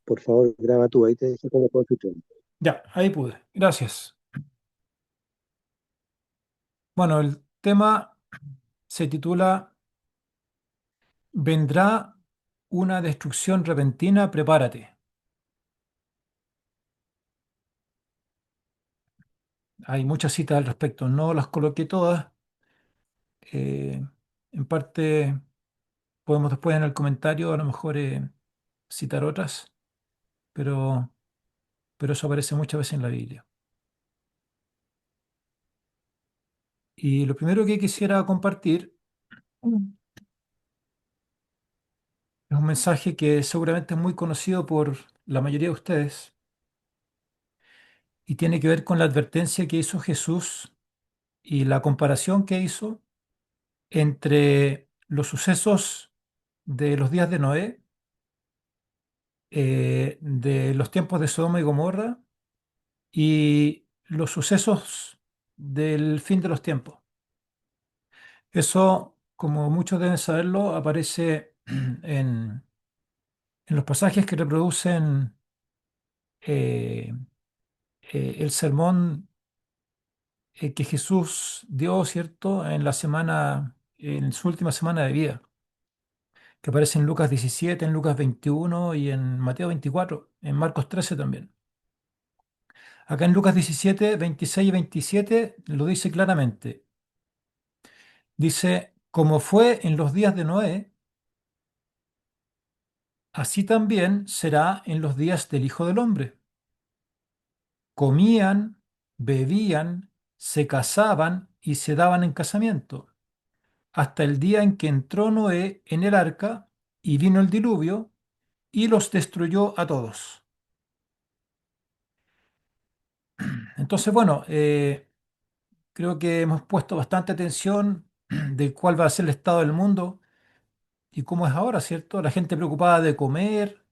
Por favor, graba tú, ahí te dejé como consultor. Ya, ahí pude. Gracias. Bueno, el tema se titula ¿Vendrá una destrucción repentina? Prepárate. Hay muchas citas al respecto. No las coloqué todas. eh, en parte podemos después en el comentario a lo mejor citar otras, pero, pero eso aparece muchas veces en la Biblia. Y lo primero que quisiera compartir es un mensaje que seguramente es muy conocido por la mayoría de ustedes y tiene que ver con la advertencia que hizo Jesús y la comparación que hizo entre los sucesos de los días de Noé, de los tiempos de Sodoma y Gomorra y los sucesos del fin de los tiempos. Eso, como muchos deben saberlo, aparece en los pasajes que reproducen eh, el sermón que Jesús dio, ¿cierto?, en la semana, en su última semana de vida, que aparece en Lucas 17, en Lucas 21 y en Mateo 24, en Marcos 13 también. Acá en Lucas 17, 26 y 27 lo dice claramente. Dice, como fue en los días de Noé, así también será en los días del Hijo del Hombre. Comían, bebían, se casaban y se daban en casamiento, hasta el día en que entró Noé en el arca y vino el diluvio y los destruyó a todos. Entonces, bueno, creo que hemos puesto bastante atención de cuál va a ser el estado del mundo y cómo es ahora, ¿cierto? La gente preocupada de comer,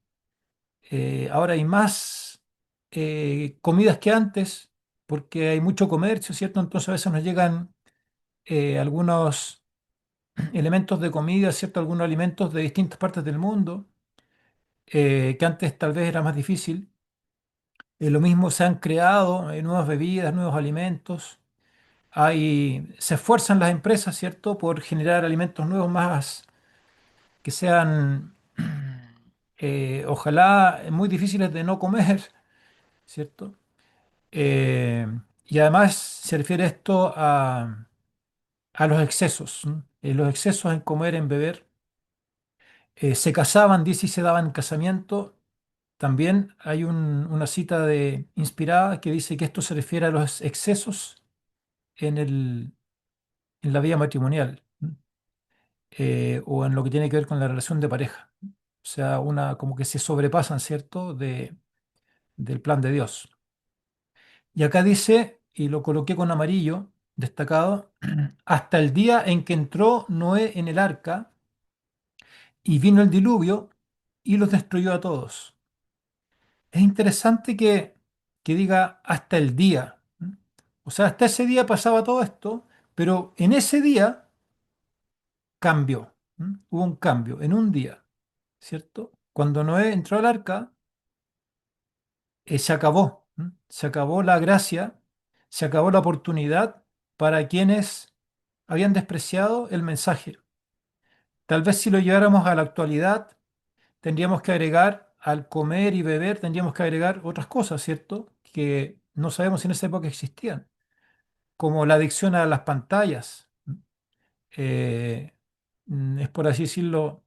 ahora hay más comidas que antes porque hay mucho comercio, ¿cierto? Entonces a veces nos llegan algunos elementos de comida, ¿cierto? Algunos alimentos de distintas partes del mundo que antes tal vez era más difícil. Lo mismo se han creado nuevas bebidas, nuevos alimentos. Se esfuerzan las empresas, ¿cierto?, por generar alimentos nuevos más que sean, ojalá, muy difíciles de no comer, ¿cierto? Eh, y además se refiere esto a los excesos, ¿m? Los excesos en comer, en beber. Se casaban, dice, y se daban en casamiento. También hay una cita inspirada que dice que esto se refiere a los excesos en en la vida matrimonial, ¿m? O en lo que tiene que ver con la relación de pareja. O sea, como que se sobrepasan, ¿cierto?, del plan de Dios. Y acá dice, y lo coloqué con amarillo, destacado, hasta el día en que entró Noé en el arca y vino el diluvio y los destruyó a todos. Es interesante que diga hasta el día. ¿M? O sea, hasta ese día pasaba todo esto, pero en ese día cambió. ¿M? Hubo un cambio, en un día, ¿cierto? Cuando Noé entró al arca, se acabó. ¿M? Se acabó la gracia, se acabó la oportunidad para quienes habían despreciado el mensaje. Tal vez si lo lleváramos a la actualidad, tendríamos que agregar al comer y beber, tendríamos que agregar otras cosas, ¿cierto? Que no sabemos si en esa época existían, como la adicción a las pantallas. Eh, es por así decirlo,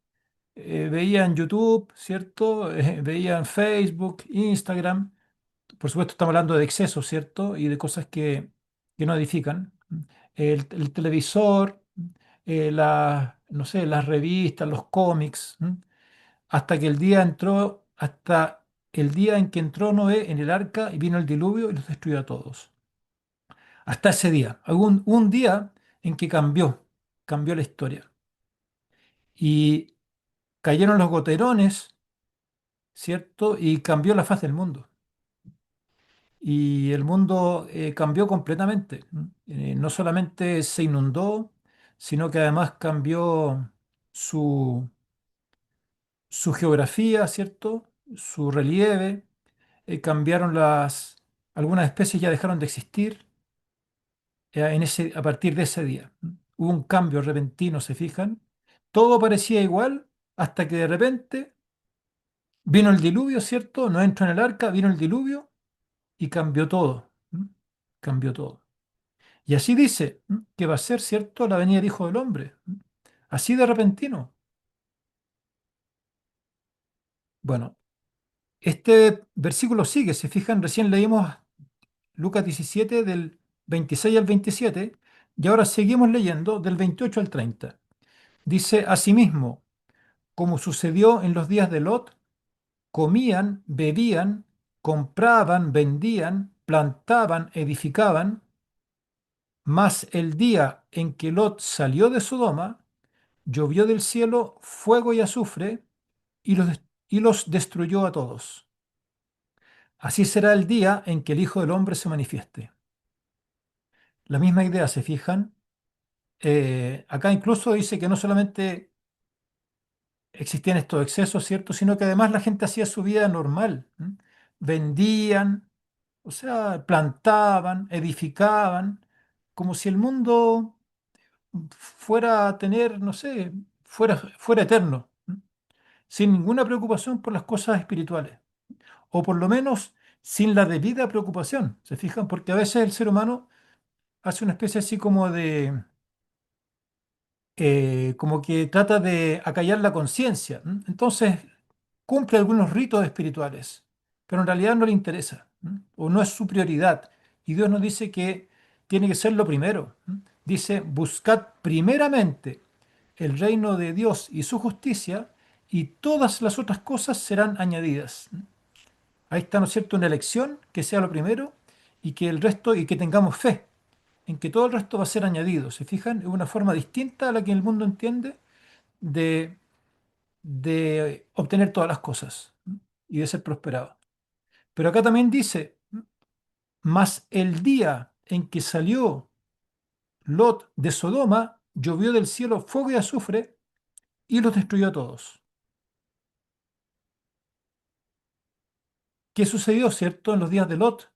veían YouTube, ¿cierto? Veían Facebook, Instagram. Por supuesto, estamos hablando de excesos, ¿cierto? Y de cosas que no edifican. El televisor, no sé, las revistas, los cómics, ¿m? Hasta el día en que entró Noé en el arca y vino el diluvio y los destruyó a todos. Hasta ese día. Un día en que cambió la historia. Y cayeron los goterones, ¿cierto? Y cambió la faz del mundo. Y el mundo cambió completamente. No solamente se inundó, sino que además cambió su, su geografía, ¿cierto? su relieve, cambiaron algunas especies ya dejaron de existir a partir de ese día. Hubo un cambio repentino, ¿se fijan? Todo parecía igual hasta que de repente vino el diluvio, ¿cierto? No entró en el arca, vino el diluvio y cambió todo. Cambió todo. Y así dice que va a ser, ¿cierto?, la venida del Hijo del Hombre. Así de repentino. Bueno, este versículo sigue, se fijan, recién leímos Lucas 17 del 26 al 27 y ahora seguimos leyendo del 28 al 30. Dice, asimismo, como sucedió en los días de Lot, comían, bebían, compraban, vendían, plantaban, edificaban, mas el día en que Lot salió de Sodoma, llovió del cielo fuego y azufre y los destruyó a todos. Así será el día en que el Hijo del Hombre se manifieste. La misma idea, ¿se fijan? Acá incluso dice que no solamente existían estos excesos, ¿cierto? Sino que además la gente hacía su vida normal. Vendían, o sea, plantaban, edificaban, como si el mundo fuera a tener, no sé, fuera eterno, sin ninguna preocupación por las cosas espirituales, o por lo menos sin la debida preocupación, ¿se fijan? Porque a veces el ser humano hace una especie así como que trata de acallar la conciencia. Entonces cumple algunos ritos espirituales, pero en realidad no le interesa, o no es su prioridad. Y Dios nos dice que tiene que ser lo primero. Dice, buscad primeramente el reino de Dios y su justicia, y todas las otras cosas serán añadidas. Ahí está, ¿no es cierto?, una elección que sea lo primero y que el resto, y que tengamos fe en que todo el resto va a ser añadido. ¿Se fijan? Es una forma distinta a la que el mundo entiende de, de obtener todas las cosas y de ser prosperado. Pero acá también dice, mas el día en que salió Lot de Sodoma, llovió del cielo fuego y azufre y los destruyó a todos. ¿Qué sucedió, cierto, en los días de Lot?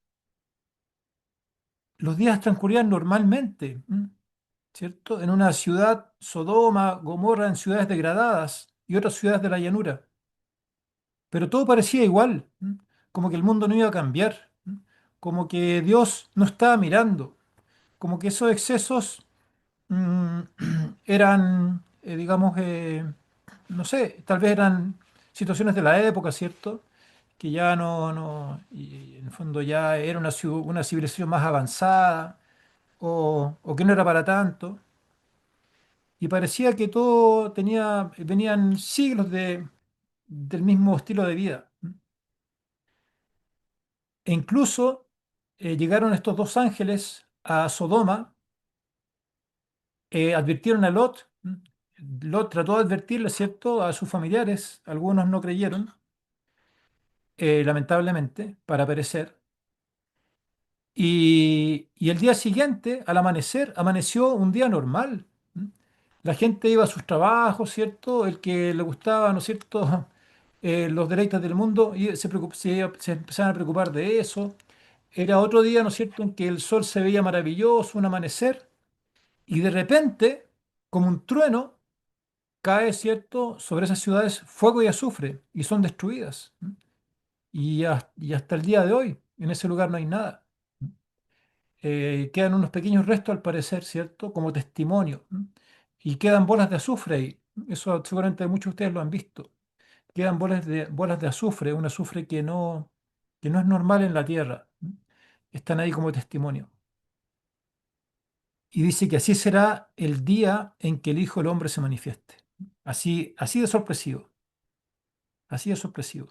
Los días transcurrían normalmente, ¿cierto? En una ciudad, Sodoma, Gomorra, en ciudades degradadas y otras ciudades de la llanura. Pero todo parecía igual, como que el mundo no iba a cambiar, como que Dios no estaba mirando, como que esos excesos mm, eran, digamos, no sé, tal vez eran situaciones de la época, ¿cierto? Que ya y en el fondo ya era una civilización más avanzada o que no era para tanto. Y parecía que venían siglos del mismo estilo de vida. E incluso llegaron estos dos ángeles a Sodoma, advirtieron a Lot. Lot trató de advertirle, ¿cierto?, a sus familiares. Algunos no creyeron, lamentablemente, para perecer. Y el día siguiente, al amanecer, amaneció un día normal. La gente iba a sus trabajos, ¿cierto? El que le gustaba, ¿no es cierto?, los deleites del mundo y se empezaban a preocupar de eso. Era otro día, ¿no es cierto?, en que el sol se veía maravilloso, un amanecer, y de repente, como un trueno, cae, ¿cierto?, sobre esas ciudades fuego y azufre y son destruidas. Y hasta el día de hoy, en ese lugar no hay nada. Quedan unos pequeños restos, al parecer, ¿cierto?, como testimonio. Y quedan bolas de azufre ahí. Eso seguramente muchos de ustedes lo han visto. Quedan bolas de azufre, un azufre que no es normal en la Tierra. Están ahí como testimonio. Y dice que así será el día en que el Hijo del Hombre se manifieste. Así de sorpresivo, así de sorpresivo.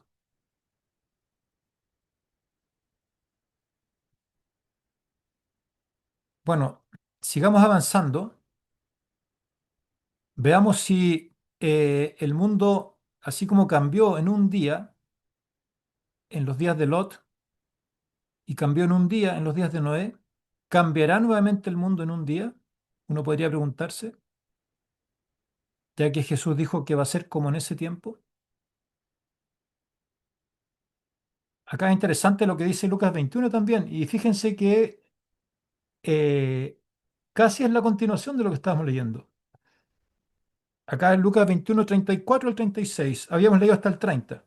Bueno, sigamos avanzando. Veamos si el mundo, así como cambió en un día, en los días de Lot, y cambió en un día, en los días de Noé, ¿cambiará nuevamente el mundo en un día? Uno podría preguntarse, ya que Jesús dijo que va a ser como en ese tiempo. acá es interesante lo que dice Lucas 21 también. Y fíjense que eh, casi es la continuación de lo que estábamos leyendo. Acá en Lucas 21, 34 al 36. Habíamos leído hasta el 30.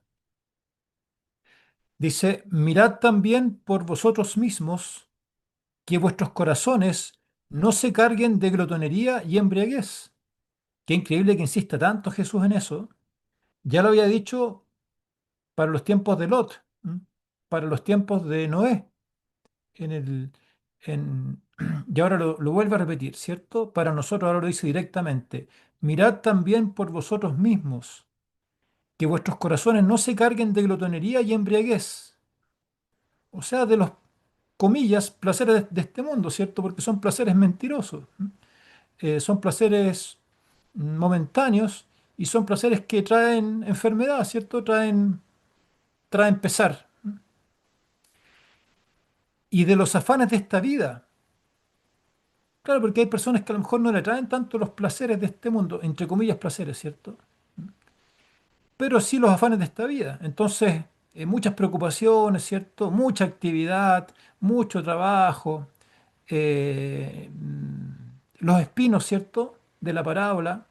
Dice, mirad también por vosotros mismos que vuestros corazones no se carguen de glotonería y embriaguez. Qué increíble que insista tanto Jesús en eso. Ya lo había dicho para los tiempos de Lot, ¿m? Para los tiempos de Noé, en el, en- y ahora lo vuelve a repetir, ¿cierto? Para nosotros ahora lo dice directamente. Mirad también por vosotros mismos, que vuestros corazones no se carguen de glotonería y embriaguez, o sea, de los, comillas, placeres de este mundo, ¿cierto? Porque son placeres mentirosos, ¿m? Son placeres momentáneos y son placeres que traen enfermedad, ¿cierto? Traen pesar. Y de los afanes de esta vida. Claro, porque hay personas que a lo mejor no le traen tanto los placeres de este mundo, entre comillas placeres, ¿cierto? Pero sí los afanes de esta vida. Entonces, muchas preocupaciones, ¿cierto? Mucha actividad, mucho trabajo, los espinos, ¿cierto? De la parábola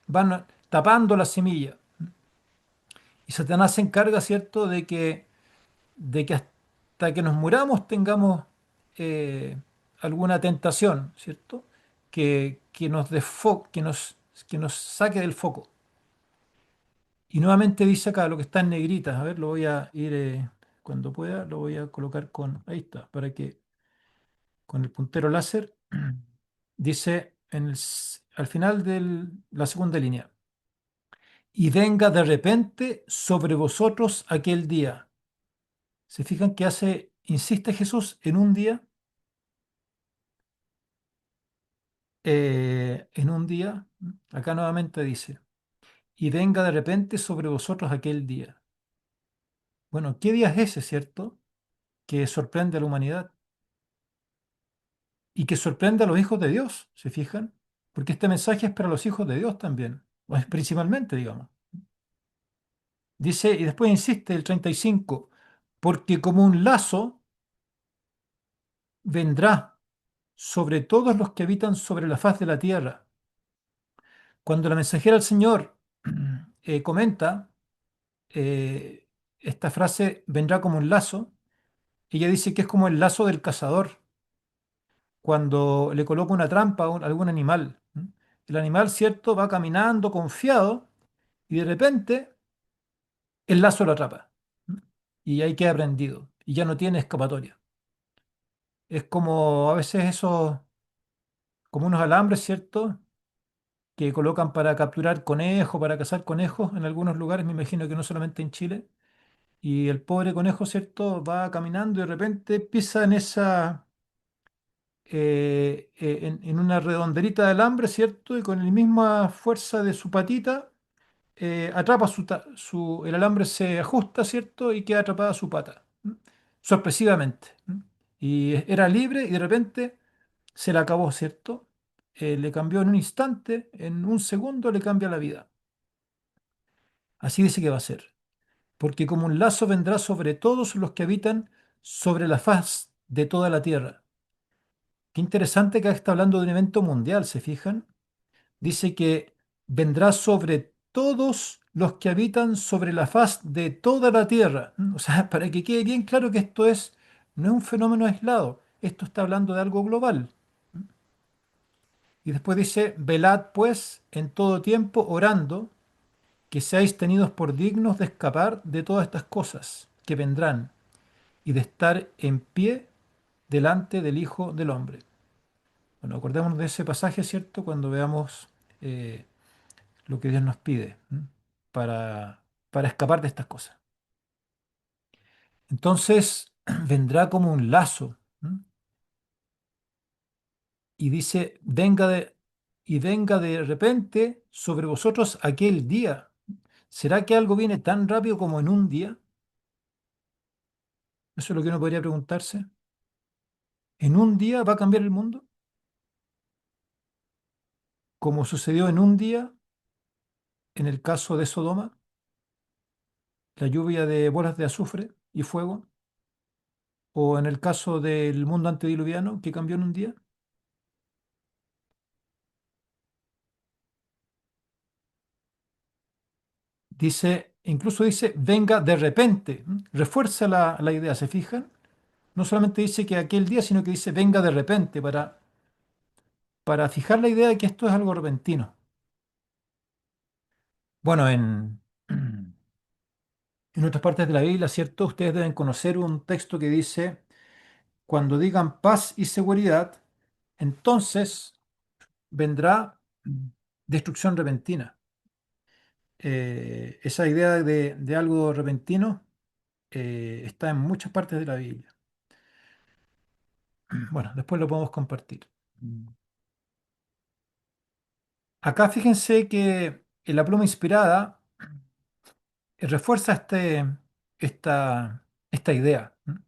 van tapando la semilla. Y Satanás se encarga, ¿cierto?, de que hasta que nos muramos tengamos eh, alguna tentación, ¿cierto? Que nos que nos saque del foco. Y nuevamente dice acá lo que está en negritas. A ver, lo voy a ir, cuando pueda, lo voy a colocar ahí está, para que con el puntero láser, dice al final de la segunda línea, y venga de repente sobre vosotros aquel día. ¿Se fijan que insiste Jesús en un día? En un día, acá nuevamente dice, y venga de repente sobre vosotros aquel día. Bueno, ¿qué día es ese, cierto? Que sorprende a la humanidad y que sorprende a los hijos de Dios, ¿se fijan? Porque este mensaje es para los hijos de Dios también, o es principalmente, digamos. Dice, y después insiste el 35, porque como un lazo vendrá sobre todos los que habitan sobre la faz de la tierra. Cuando la mensajera del Señor comenta esta frase, vendrá como un lazo, ella dice que es como el lazo del cazador, cuando le coloca una trampa a algún animal. El animal, cierto, va caminando confiado y de repente el lazo lo atrapa. Y ahí queda prendido y ya no tiene escapatoria. Es como a veces esos, como unos alambres, ¿cierto? Que colocan para capturar conejos, para cazar conejos en algunos lugares, me imagino que no solamente en Chile. Y el pobre conejo, ¿cierto? Va caminando y de repente pisa en una redonderita de alambre, ¿cierto? Y con la misma fuerza de su patita, atrapa el alambre se ajusta, ¿cierto? Y queda atrapada su pata, ¿m? Sorpresivamente. ¿M? Y era libre y de repente se le acabó, ¿cierto? Le cambió en un instante, en un segundo le cambia la vida. Así dice que va a ser. Porque como un lazo vendrá sobre todos los que habitan sobre la faz de toda la tierra. Qué interesante que acá está hablando de un evento mundial, ¿se fijan? Dice que vendrá sobre todos los que habitan sobre la faz de toda la tierra. O sea, para que quede bien claro que no es un fenómeno aislado, esto está hablando de algo global. Y después dice, velad pues en todo tiempo orando, que seáis tenidos por dignos de escapar de todas estas cosas que vendrán y de estar en pie delante del Hijo del Hombre. Bueno, acordémonos de ese pasaje, ¿cierto? Cuando veamos eh, lo que Dios nos pide, ¿m? para, para escapar de estas cosas. Entonces, vendrá como un lazo, ¿m? Y dice, venga de repente sobre vosotros aquel día. ¿Será que algo viene tan rápido como en un día? Eso es lo que uno podría preguntarse. ¿En un día va a cambiar el mundo? Como sucedió en un día en el caso de Sodoma. la lluvia de bolas de azufre y fuego, o en el caso del mundo antediluviano que cambió en un día. Dice, incluso dice, venga de repente. Refuerza la idea, ¿se fijan? No solamente dice que aquel día, sino que dice venga de repente para fijar la idea de que esto es algo repentino. Bueno, en otras partes de la Biblia, ¿cierto? Ustedes deben conocer un texto que dice, cuando digan paz y seguridad, entonces vendrá destrucción repentina. Esa idea de algo repentino está en muchas partes de la Biblia. Bueno, después lo podemos compartir. Acá fíjense que en la pluma inspirada refuerza esta idea, ¿m?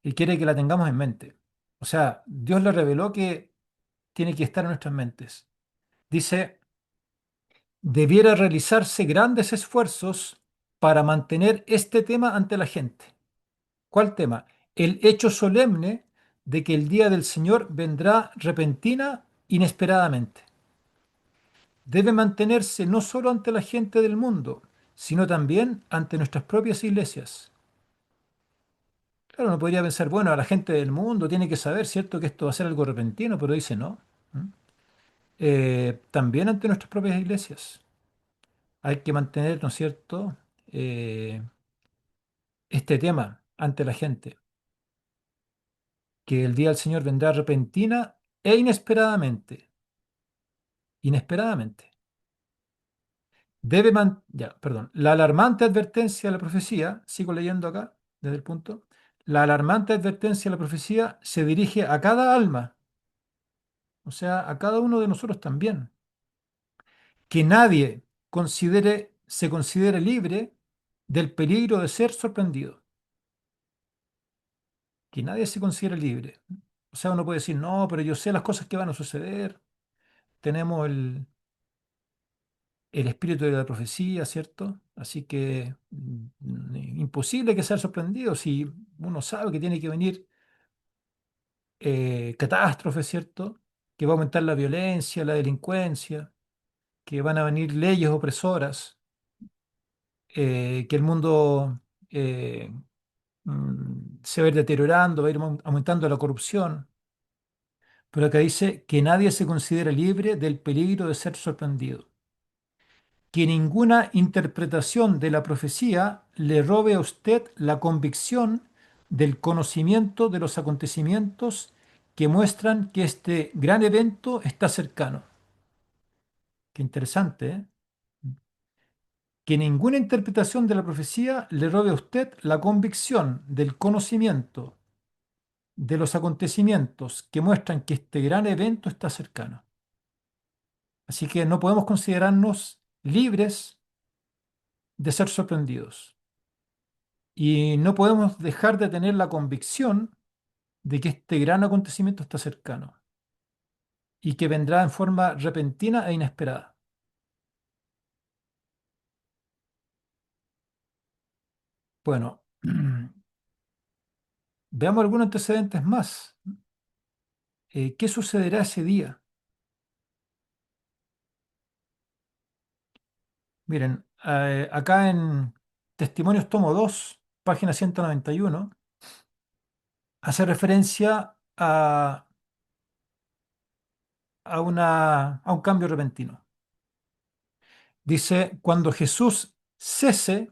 Y quiere que la tengamos en mente. O sea, Dios le reveló que tiene que estar en nuestras mentes. Dice, debiera realizarse grandes esfuerzos para mantener este tema ante la gente. ¿Cuál tema? El hecho solemne de que el día del Señor vendrá repentina, inesperadamente. Debe mantenerse no solo ante la gente del mundo, sino también ante nuestras propias iglesias. Claro, uno podría pensar, bueno, a la gente del mundo tiene que saber, ¿cierto?, que esto va a ser algo repentino, pero dice no. ¿Mm? También ante nuestras propias iglesias. Hay que mantener, ¿no es cierto?, Eh, este tema ante la gente, que el día del Señor vendrá repentina e inesperadamente. Inesperadamente. Ya, perdón. La alarmante advertencia de la profecía, sigo leyendo acá, desde el punto. La alarmante advertencia de la profecía se dirige a cada alma, o sea, a cada uno de nosotros también. Que nadie se considere libre del peligro de ser sorprendido. Que nadie se considere libre. O sea, uno puede decir, no, pero yo sé las cosas que van a suceder. Tenemos el espíritu de la profecía, ¿cierto? Así que imposible que sea sorprendido si uno sabe que tiene que venir catástrofe, ¿cierto? Que va a aumentar la violencia, la delincuencia, que van a venir leyes opresoras, que el mundo eh, se va a ir deteriorando, va a ir aumentando la corrupción. Pero acá dice que nadie se considera libre del peligro de ser sorprendido. Que ninguna interpretación de la profecía le robe a usted la convicción del conocimiento de los acontecimientos que muestran que este gran evento está cercano. Qué interesante, ¿eh? Que ninguna interpretación de la profecía le robe a usted la convicción del conocimiento de los acontecimientos que muestran que este gran evento está cercano. Así que no podemos considerarnos libres de ser sorprendidos. Y no podemos dejar de tener la convicción de que este gran acontecimiento está cercano y que vendrá en forma repentina e inesperada. Bueno, veamos algunos antecedentes más. ¿Qué sucederá ese día? Miren, acá en Testimonios tomo 2, página 191, hace referencia a un cambio repentino. Dice, cuando Jesús cese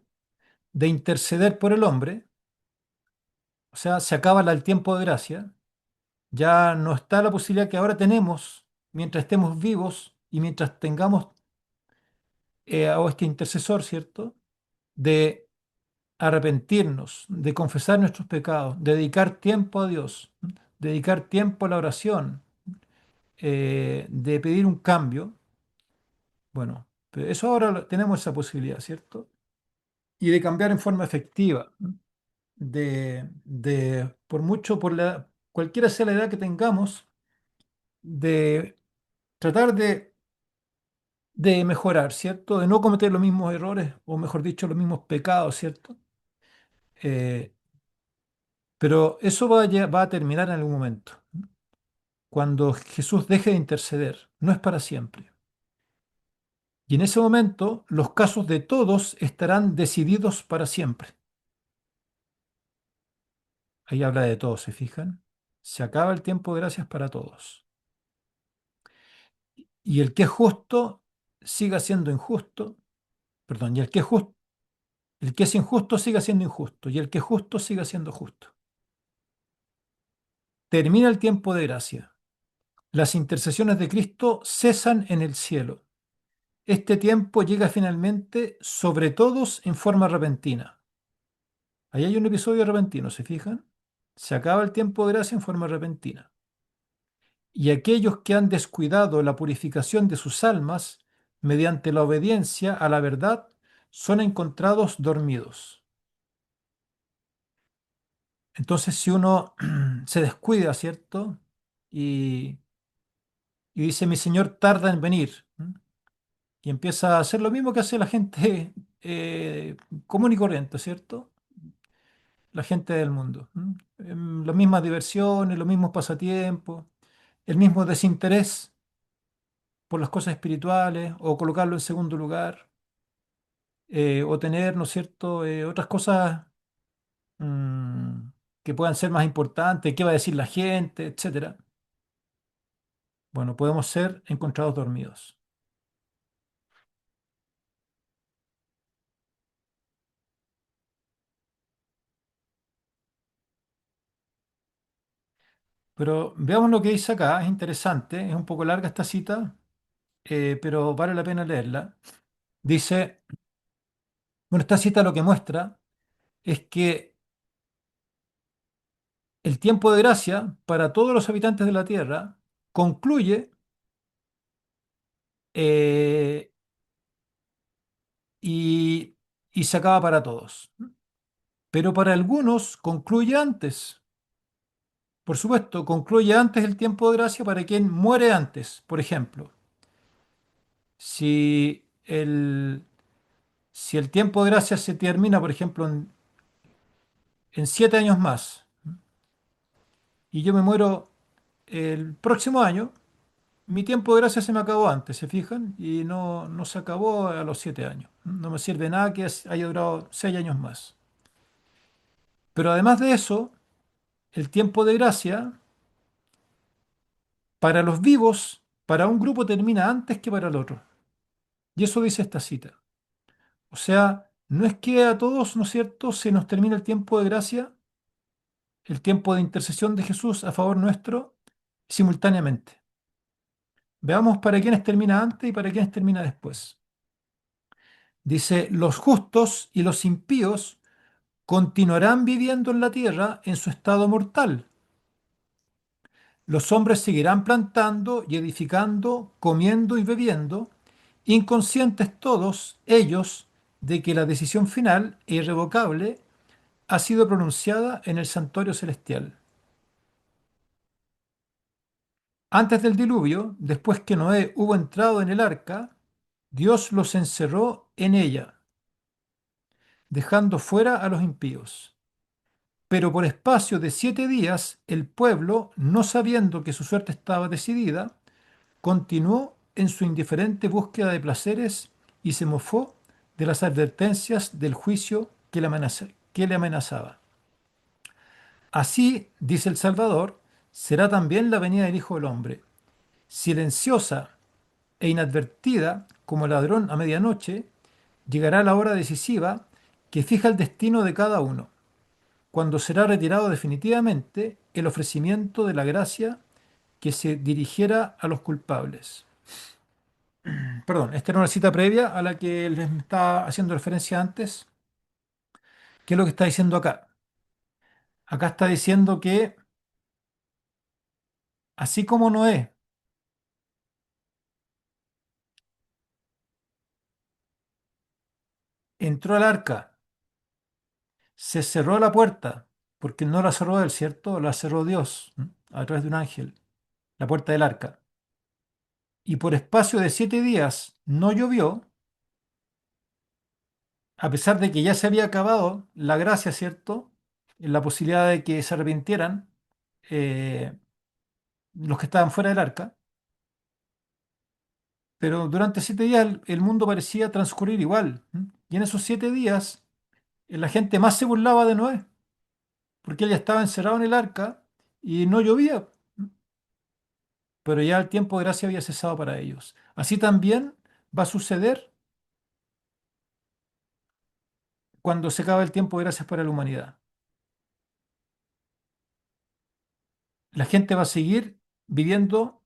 de interceder por el hombre, o sea, se acaba el tiempo de gracia, ya no está la posibilidad que ahora tenemos, mientras estemos vivos y mientras tengamos a este intercesor, ¿cierto? De arrepentirnos, de confesar nuestros pecados, de dedicar tiempo a Dios, dedicar tiempo a la oración, de pedir un cambio. Bueno, pero eso ahora tenemos esa posibilidad, ¿cierto? Y de cambiar en forma efectiva, por mucho, cualquiera sea la edad que tengamos, de tratar de mejorar, ¿cierto? De no cometer los mismos errores, o mejor dicho, los mismos pecados, ¿cierto? Eh, pero eso va a terminar en algún momento. Cuando Jesús deje de interceder, no es para siempre. Y en ese momento los casos de todos estarán decididos para siempre. Ahí habla de todos, ¿se fijan? Se acaba el tiempo de gracias para todos. Y el que es justo siga siendo injusto, perdón, y el que es injusto siga siendo injusto, y el que es justo siga siendo justo. Termina el tiempo de gracia. Las intercesiones de Cristo cesan en el cielo. Este tiempo llega finalmente sobre todos en forma repentina. Ahí hay un episodio repentino, ¿se fijan? Se acaba el tiempo de gracia en forma repentina. Y aquellos que han descuidado la purificación de sus almas mediante la obediencia a la verdad son encontrados dormidos. Entonces, si uno se descuida, ¿cierto? Y, y dice, mi Señor tarda en venir, ¿m? Y empieza a hacer lo mismo que hace la gente común y corriente, ¿cierto? La gente del mundo. ¿M? Las mismas diversiones, los mismos pasatiempos, el mismo desinterés por las cosas espirituales o colocarlo en segundo lugar, o tener, ¿no es cierto?, otras cosas mm, que puedan ser más importantes, qué va a decir la gente, etcétera. Bueno, podemos ser encontrados dormidos. Pero veamos lo que dice acá, es interesante, es un poco larga esta cita, pero vale la pena leerla. Dice, bueno, esta cita lo que muestra es que el tiempo de gracia para todos los habitantes de la tierra concluye eh, y, y se acaba para todos. Pero para algunos concluye antes. Por supuesto, concluye antes el tiempo de gracia para quien muere antes. Por ejemplo, si si el tiempo de gracia se termina, por ejemplo, en 7 años más, y yo me muero el próximo año, mi tiempo de gracia se me acabó antes, ¿se fijan? Y no se acabó a los 7 años. No me sirve nada que haya durado 6 años más. Pero además de eso, el tiempo de gracia para los vivos, para un grupo termina antes que para el otro. Y eso dice esta cita. O sea, no es que a todos, ¿no es cierto?, se nos termina el tiempo de gracia, el tiempo de intercesión de Jesús a favor nuestro, simultáneamente. Veamos para quiénes termina antes y para quiénes termina después. Dice, los justos y los impíos continuarán viviendo en la tierra en su estado mortal. Los hombres seguirán plantando y edificando, comiendo y bebiendo, inconscientes todos ellos de que la decisión final e irrevocable ha sido pronunciada en el santuario celestial. Antes del diluvio, después que Noé hubo entrado en el arca, Dios los encerró en ella, dejando fuera a los impíos. Pero por espacio de 7 días, el pueblo, no sabiendo que su suerte estaba decidida, continuó en su indiferente búsqueda de placeres y se mofó de las advertencias del juicio que le amenazaba. Así, dice el Salvador, será también la venida del Hijo del Hombre, silenciosa e inadvertida como ladrón a medianoche, llegará la hora decisiva que fija el destino de cada uno, cuando será retirado definitivamente el ofrecimiento de la gracia que se dirigiera a los culpables. Perdón, esta era una cita previa a la que les estaba haciendo referencia antes. ¿Qué es lo que está diciendo acá? Acá está diciendo que así como Noé entró al arca, se cerró la puerta, porque no la cerró él, ¿cierto? La cerró Dios, ¿m? A través de un ángel, la puerta del arca. Y por espacio de 7 días no llovió, a pesar de que ya se había acabado la gracia, ¿cierto? La posibilidad de que se arrepintieran eh, los que estaban fuera del arca, pero durante 7 días el mundo parecía transcurrir igual. ¿M? Y en esos 7 días la gente más se burlaba de Noé, porque él ya estaba encerrado en el arca y no llovía, pero ya el tiempo de gracia había cesado para ellos. Así también va a suceder cuando se acaba el tiempo de gracia para la humanidad. La gente va a seguir viviendo,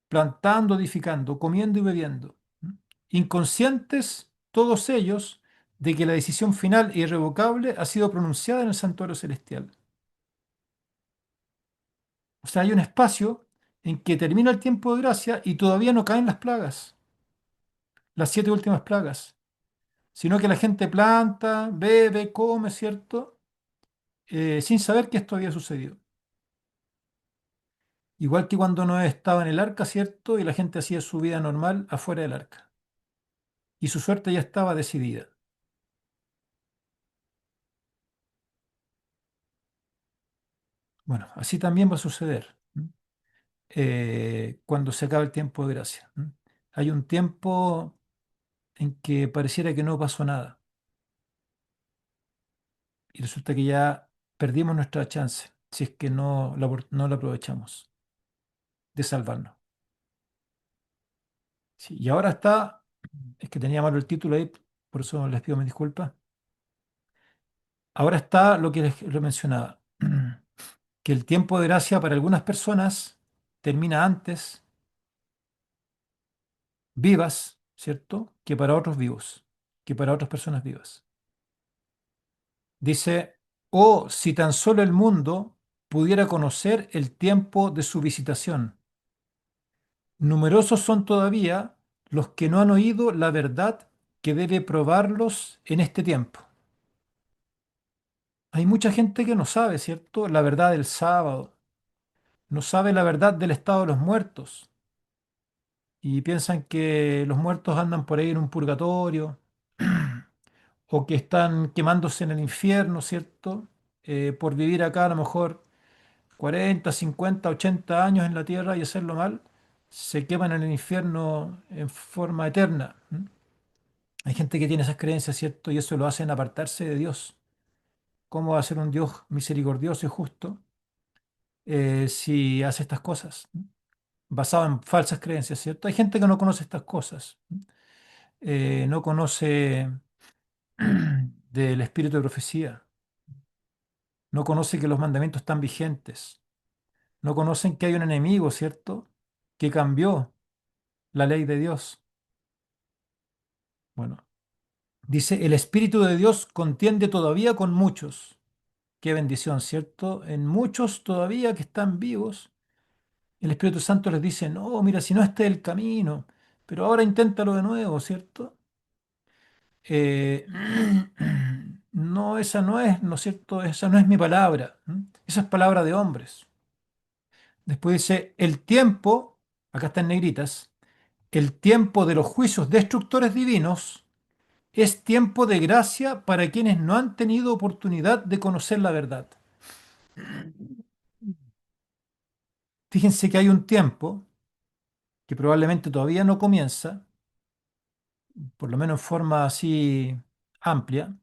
plantando, edificando, comiendo y bebiendo. ¿M? Inconscientes todos ellos de que la decisión final e irrevocable ha sido pronunciada en el santuario celestial. O sea, hay un espacio en que termina el tiempo de gracia y todavía no caen las plagas, las 7 últimas plagas, sino que la gente planta, bebe, come, ¿cierto? Sin saber que esto había sucedido. Igual que cuando Noé estaba en el arca, ¿cierto? Y la gente hacía su vida normal afuera del arca. Y su suerte ya estaba decidida. Bueno, así también va a suceder, ¿m? Cuando se acabe el tiempo de gracia. ¿M? Hay un tiempo en que pareciera que no pasó nada y resulta que ya perdimos nuestra chance si es que no la aprovechamos de salvarnos. Sí, y ahora está, es que tenía malo el título ahí, por eso les pido mis disculpas. Ahora está lo que les mencionaba, que el tiempo de gracia para algunas personas termina antes, vivas, ¿cierto? Que para otros vivos, que para otras personas vivas. Dice, oh, si tan solo el mundo pudiera conocer el tiempo de su visitación. Numerosos son todavía los que no han oído la verdad que debe probarlos en este tiempo. Hay mucha gente que no sabe, ¿cierto? La verdad del sábado, no sabe la verdad del estado de los muertos y piensan que los muertos andan por ahí en un purgatorio o que están quemándose en el infierno, ¿cierto? Por vivir acá a lo mejor 40, 50, 80 años en la tierra y hacerlo mal, se queman en el infierno en forma eterna. ¿M? Hay gente que tiene esas creencias, ¿cierto? Y eso lo hacen apartarse de Dios. ¿Cómo va a ser un Dios misericordioso y justo si hace estas cosas? ¿M? Basado en falsas creencias, ¿cierto? Hay gente que no conoce estas cosas. ¿M? No conoce del espíritu de profecía. No conoce que los mandamientos están vigentes. No conocen que hay un enemigo, ¿cierto? Que cambió la ley de Dios. Bueno, dice, el Espíritu de Dios contiende todavía con muchos. Qué bendición, ¿cierto? En muchos todavía que están vivos, el Espíritu Santo les dice, no, mira, si no este es el camino, pero ahora inténtalo de nuevo, ¿cierto? Eh, no, esa no es, ¿no es cierto? Esa no es mi palabra. ¿M? Esa es palabra de hombres. Después dice, el tiempo, acá está en negritas, el tiempo de los juicios destructores divinos es tiempo de gracia para quienes no han tenido oportunidad de conocer la verdad. Fíjense que hay un tiempo que probablemente todavía no comienza, por lo menos en forma así amplia,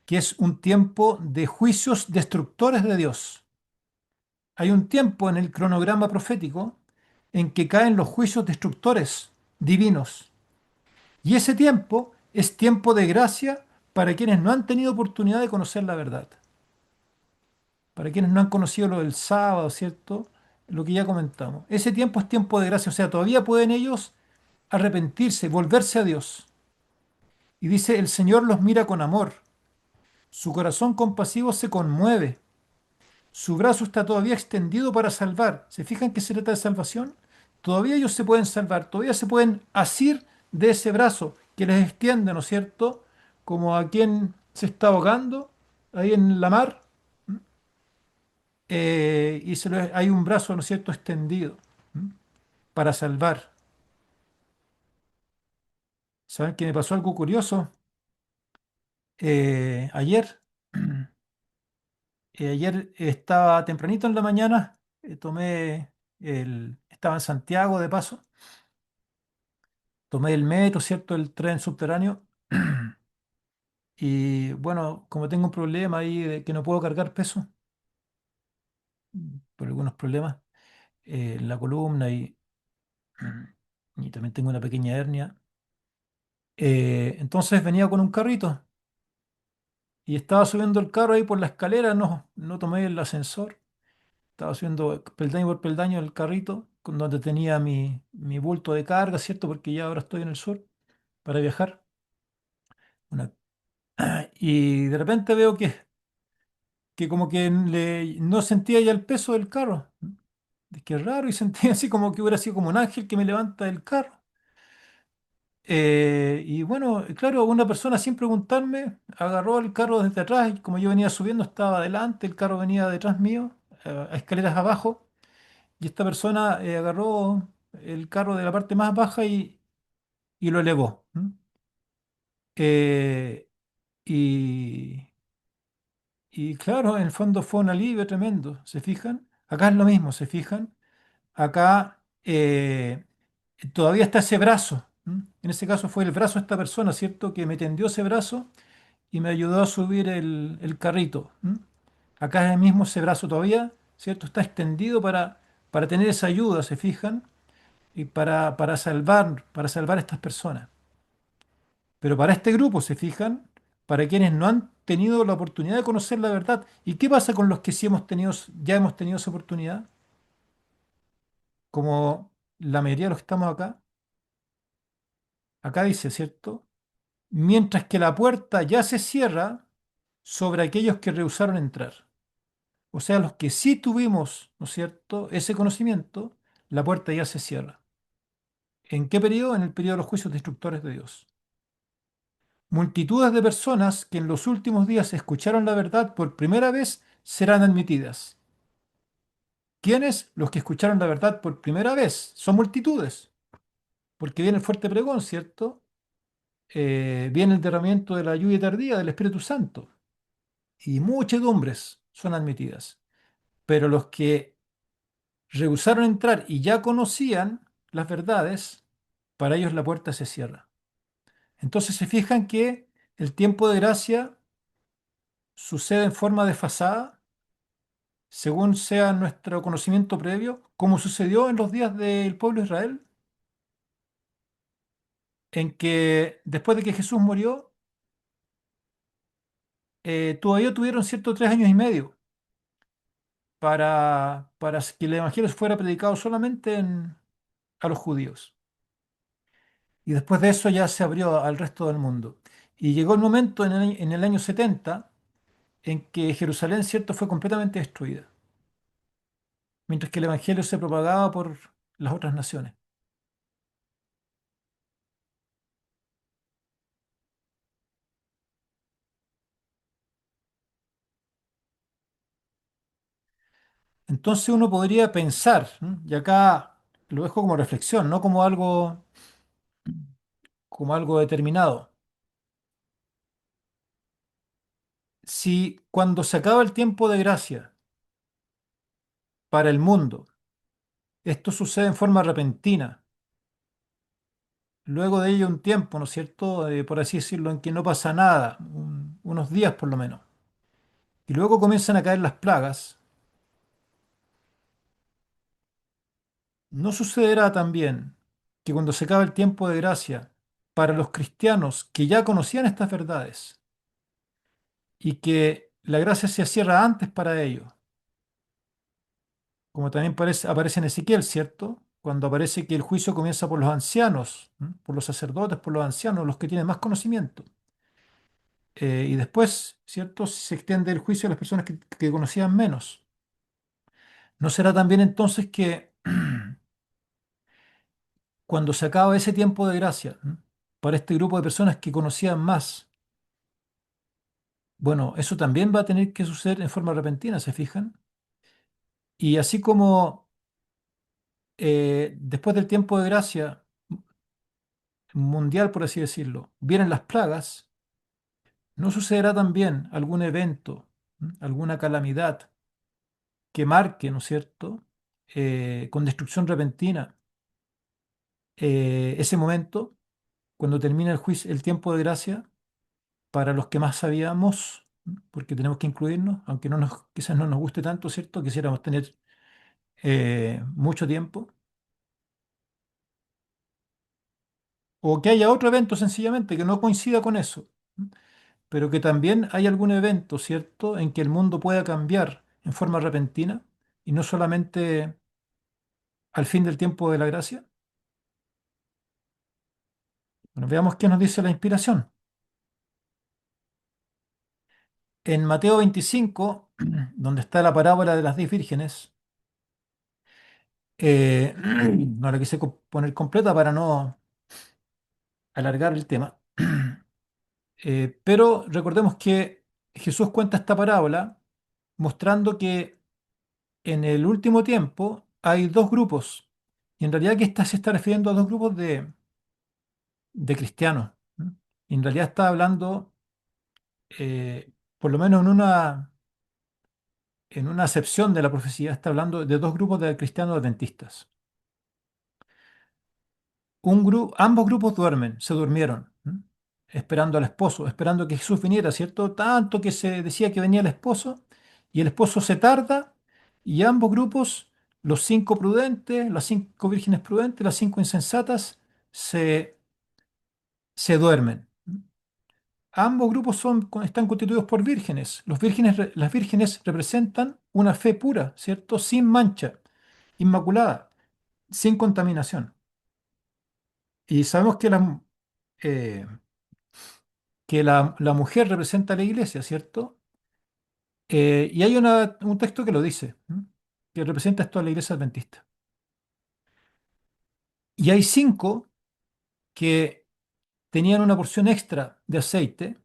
que es un tiempo de juicios destructores de Dios. Hay un tiempo en el cronograma profético en que caen los juicios destructores divinos. Y ese tiempo es tiempo de gracia para quienes no han tenido oportunidad de conocer la verdad. Para quienes no han conocido lo del sábado, ¿cierto? Lo que ya comentamos. Ese tiempo es tiempo de gracia, o sea, todavía pueden ellos arrepentirse, volverse a Dios. Y dice, el Señor los mira con amor, su corazón compasivo se conmueve, su brazo está todavía extendido para salvar. ¿Se fijan que se trata de salvación? Todavía ellos se pueden salvar, todavía se pueden asir de ese brazo que les extiende, ¿no es cierto? Como a quien se está ahogando ahí en la mar y hay un brazo, ¿no es cierto?, extendido, ¿m? Para salvar. ¿Saben que me pasó algo curioso? Ayer, ayer estaba tempranito en la mañana, estaba en Santiago de paso, tomé el metro, ¿cierto? El tren subterráneo. Y bueno, como tengo un problema ahí de que no puedo cargar peso, por algunos problemas en la columna y también tengo una pequeña hernia, entonces venía con un carrito y estaba subiendo el carro ahí por la escalera, no tomé el ascensor. Estaba subiendo peldaño por peldaño el carrito, con donde tenía mi bulto de carga, ¿cierto? Porque ya ahora estoy en el sur para viajar. Una- y de repente veo que como que no sentía ya el peso del carro. Es que es raro y sentía así como que hubiera sido como un ángel que me levanta del carro. Y bueno, claro, una persona sin preguntarme agarró el carro desde atrás y como yo venía subiendo estaba adelante, el carro venía detrás mío, a escaleras abajo. Y esta persona agarró el carro de la parte más baja y lo elevó. ¿M? Eh, y, y claro, en el fondo fue un alivio tremendo. ¿Se fijan? Acá es lo mismo, ¿se fijan? Acá todavía está ese brazo. ¿M? En ese caso fue el brazo de esta persona, ¿cierto? Que me tendió ese brazo y me ayudó a subir el carrito. ¿M? Acá es el mismo ese brazo todavía, ¿cierto? Está extendido para tener esa ayuda, ¿se fijan? Y para salvar a estas personas. Pero para este grupo, ¿se fijan? Para quienes no han tenido la oportunidad de conocer la verdad. ¿Y qué pasa con los que sí ya hemos tenido esa oportunidad? Como la mayoría de los que estamos acá. Acá dice, ¿cierto? Mientras que la puerta ya se cierra sobre aquellos que rehusaron entrar. O sea, los que sí tuvimos, ¿no es cierto?, ese conocimiento, la puerta ya se cierra. ¿En qué periodo? En el periodo de los juicios destructores de Dios. Multitudes de personas que en los últimos días escucharon la verdad por primera vez serán admitidas. ¿Quiénes? Los que escucharon la verdad por primera vez. Son multitudes, porque viene el fuerte pregón, ¿cierto? Viene el derramamiento de la lluvia tardía del Espíritu Santo y muchedumbres son admitidas. Pero los que rehusaron entrar y ya conocían las verdades, para ellos la puerta se cierra. Entonces se fijan que el tiempo de gracia sucede en forma desfasada según sea nuestro conocimiento previo, como sucedió en los días del pueblo de Israel, en que después de que Jesús murió, todavía tuvieron ciertos 3 años y medio para que el Evangelio fuera predicado solamente a los judíos. Y después de eso ya se abrió al resto del mundo. Y llegó el momento en el año 70 en que Jerusalén, cierto, fue completamente destruida, mientras que el Evangelio se propagaba por las otras naciones. Entonces uno podría pensar, ¿m? Y acá lo dejo como reflexión, no como algo determinado. Si cuando se acaba el tiempo de gracia para el mundo, esto sucede en forma repentina, luego de ello un tiempo, ¿no es cierto?, por así decirlo, en que no pasa nada, unos días por lo menos, y luego comienzan a caer las plagas, ¿no sucederá también que cuando se acaba el tiempo de gracia para los cristianos que ya conocían estas verdades, y que la gracia se cierra antes para ellos, como también aparece en Ezequiel, ¿cierto? Cuando aparece que el juicio comienza por los ancianos, ¿m? Por los sacerdotes, por los ancianos, los que tienen más conocimiento. Y después, ¿cierto? Se extiende el juicio a las personas que conocían menos. ¿No será también entonces que cuando se acaba ese tiempo de gracia, ¿m? Para este grupo de personas que conocían más, bueno, eso también va a tener que suceder en forma repentina, ¿se fijan? Y así como después del tiempo de gracia mundial, por así decirlo, vienen las plagas, ¿no sucederá también algún evento, alguna calamidad que marque, ¿no es cierto?, con destrucción repentina, ese momento, cuando termine el juicio, el tiempo de gracia, para los que más sabíamos, porque tenemos que incluirnos, aunque quizás no nos guste tanto, ¿cierto? Quisiéramos tener mucho tiempo. O que haya otro evento sencillamente que no coincida con eso, pero que también hay algún evento, ¿cierto?, en que el mundo pueda cambiar en forma repentina y no solamente al fin del tiempo de la gracia. Bueno, veamos qué nos dice la inspiración. En Mateo 25, donde está la parábola de las 10 vírgenes, no la quise poner completa para no alargar el tema, pero recordemos que Jesús cuenta esta parábola mostrando que en el último tiempo hay dos grupos, y en realidad que se está refiriendo a dos grupos de cristianos. ¿No? Y en realidad está hablando, por lo menos en una acepción de la profecía, está hablando de dos grupos de cristianos adventistas. Ambos grupos se durmieron, esperando al esposo, esperando que Jesús viniera, ¿cierto? Tanto que se decía que venía el esposo, y el esposo se tarda, y ambos grupos, los cinco prudentes, las cinco vírgenes prudentes, las cinco insensatas, se, se duermen. Ambos grupos están constituidos por vírgenes. Las vírgenes representan una fe pura, ¿cierto? Sin mancha, inmaculada, sin contaminación. Y sabemos eh, que la mujer representa a la iglesia, ¿cierto? Y hay un texto que lo dice, que representa esto a la iglesia adventista. Y hay cinco que tenían una porción extra de aceite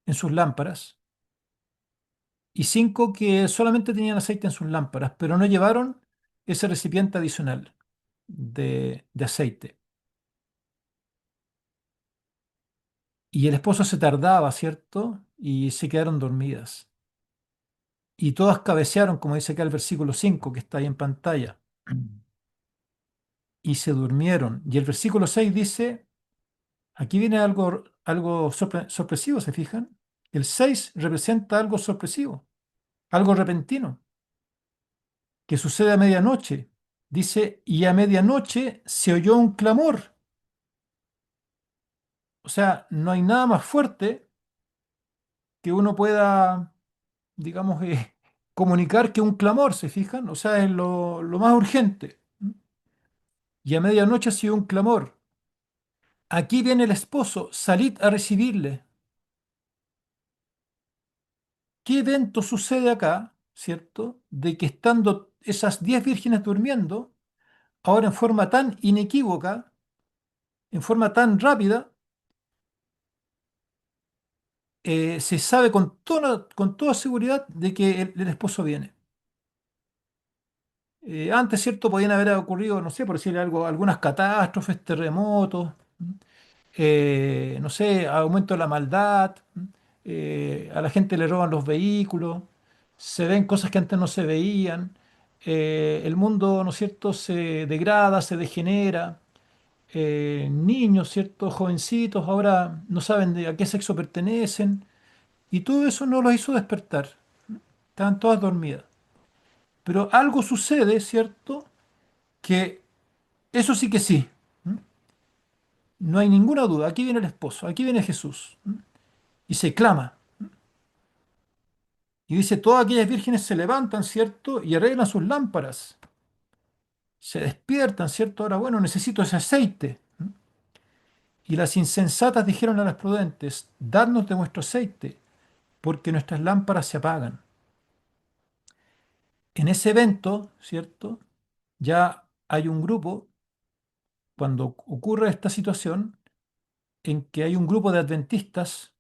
en sus lámparas y cinco que solamente tenían aceite en sus lámparas, pero no llevaron ese recipiente adicional de aceite. Y el esposo se tardaba, ¿cierto? Y se quedaron dormidas. Y todas cabecearon, como dice acá el versículo 5 que está ahí en pantalla. Y se durmieron. Y el versículo 6 dice, aquí viene algo sorpresivo, ¿se fijan? El 6 representa algo sorpresivo, algo repentino, que sucede a medianoche. Dice, y a medianoche se oyó un clamor. O sea, no hay nada más fuerte que uno pueda, digamos, comunicar que un clamor, ¿se fijan? O sea, es lo más urgente. Y a medianoche se oyó un clamor. Aquí viene el esposo, salid a recibirle. ¿Qué evento sucede acá, cierto? De que estando esas 10 vírgenes durmiendo, ahora en forma tan inequívoca, en forma tan rápida, se sabe con toda seguridad de que el esposo viene. Antes, ¿cierto? Podían haber ocurrido, no sé, por decirle algo, algunas catástrofes, terremotos, no sé, aumento de la maldad, a la gente le roban los vehículos, se ven cosas que antes no se veían, el mundo, ¿no es cierto?, se degrada, se degenera, niños, ¿cierto?, jovencitos, ahora no saben a qué sexo pertenecen, y todo eso no los hizo despertar, estaban todas dormidas. Pero algo sucede, ¿cierto?, que eso sí que sí. No hay ninguna duda. Aquí viene el esposo, aquí viene Jesús. Y se clama. Y dice, todas aquellas vírgenes se levantan, ¿cierto? Y arreglan sus lámparas. Se despiertan, ¿cierto? Ahora, bueno, necesito ese aceite. Y las insensatas dijeron a las prudentes, dadnos de vuestro aceite, porque nuestras lámparas se apagan. En ese evento, ¿cierto? Ya hay un grupo, cuando ocurre esta situación, en que hay un grupo de adventistas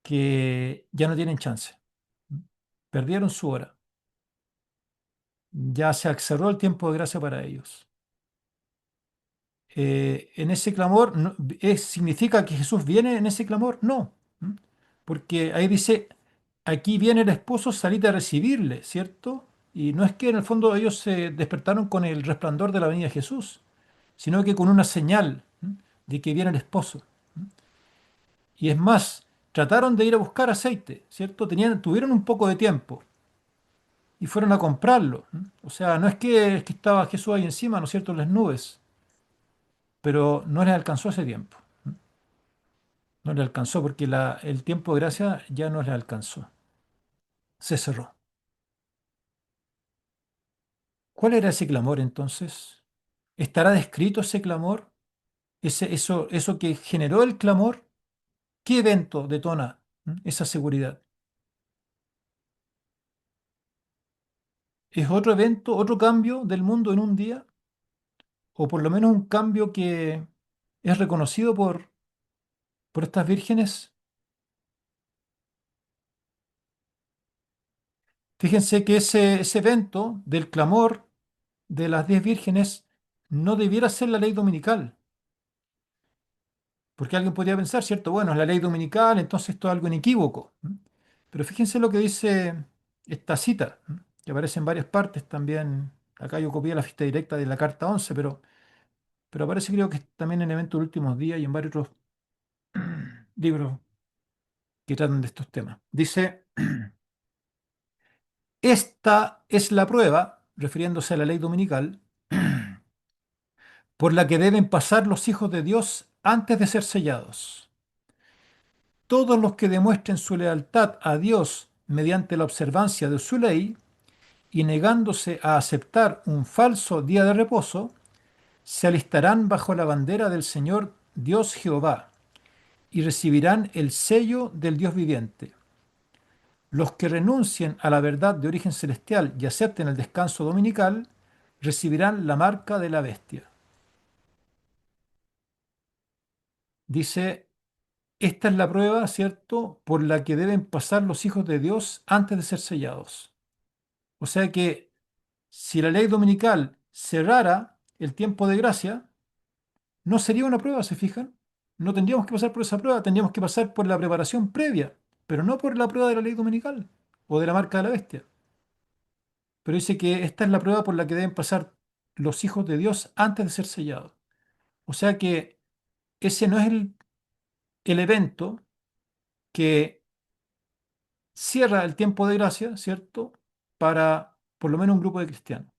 que ya no tienen chance. Perdieron su hora. Ya se cerró el tiempo de gracia para ellos. En ese clamor, ¿significa que Jesús viene en ese clamor? No. Porque ahí dice, aquí viene el esposo, salid a recibirle, ¿cierto? Y no es que en el fondo ellos se despertaron con el resplandor de la venida de Jesús, sino que con una señal, ¿m? De que viene el esposo. Y es más, trataron de ir a buscar aceite, ¿cierto? Tuvieron un poco de tiempo y fueron a comprarlo. O sea, no es que estaba Jesús ahí encima, ¿no es cierto?, en las nubes, pero no les alcanzó ese tiempo. No les alcanzó porque el tiempo de gracia ya no les alcanzó. Se cerró. ¿Cuál era ese clamor entonces? ¿Estará descrito ese clamor? Eso que generó el clamor, ¿qué evento detona esa seguridad? ¿Es otro evento, otro cambio del mundo en un día? ¿O por lo menos un cambio que es reconocido por estas vírgenes? Fíjense que ese evento del clamor de las 10 vírgenes no debiera ser la ley dominical. Porque alguien podría pensar, ¿cierto? Bueno, es la ley dominical, entonces esto es algo inequívoco. Pero fíjense lo que dice esta cita, que aparece en varias partes también. Acá yo copié la cita directa de la carta 11, pero aparece creo que también en Eventos de los Últimos Días y en varios otros libros que tratan de estos temas. Dice, esta es la prueba, refiriéndose a la ley dominical, por la que deben pasar los hijos de Dios antes de ser sellados. Todos los que demuestren su lealtad a Dios mediante la observancia de su ley y negándose a aceptar un falso día de reposo, se alistarán bajo la bandera del Señor Dios Jehová y recibirán el sello del Dios viviente. Los que renuncien a la verdad de origen celestial y acepten el descanso dominical, recibirán la marca de la bestia. Dice, esta es la prueba, ¿cierto?, por la que deben pasar los hijos de Dios antes de ser sellados. O sea que si la ley dominical cerrara el tiempo de gracia, no sería una prueba, ¿se fijan? No tendríamos que pasar por esa prueba, tendríamos que pasar por la preparación previa, pero no por la prueba de la ley dominical o de la marca de la bestia. Pero dice que esta es la prueba por la que deben pasar los hijos de Dios antes de ser sellados. O sea que ese no es el evento que cierra el tiempo de gracia, ¿cierto? Para por lo menos un grupo de cristianos.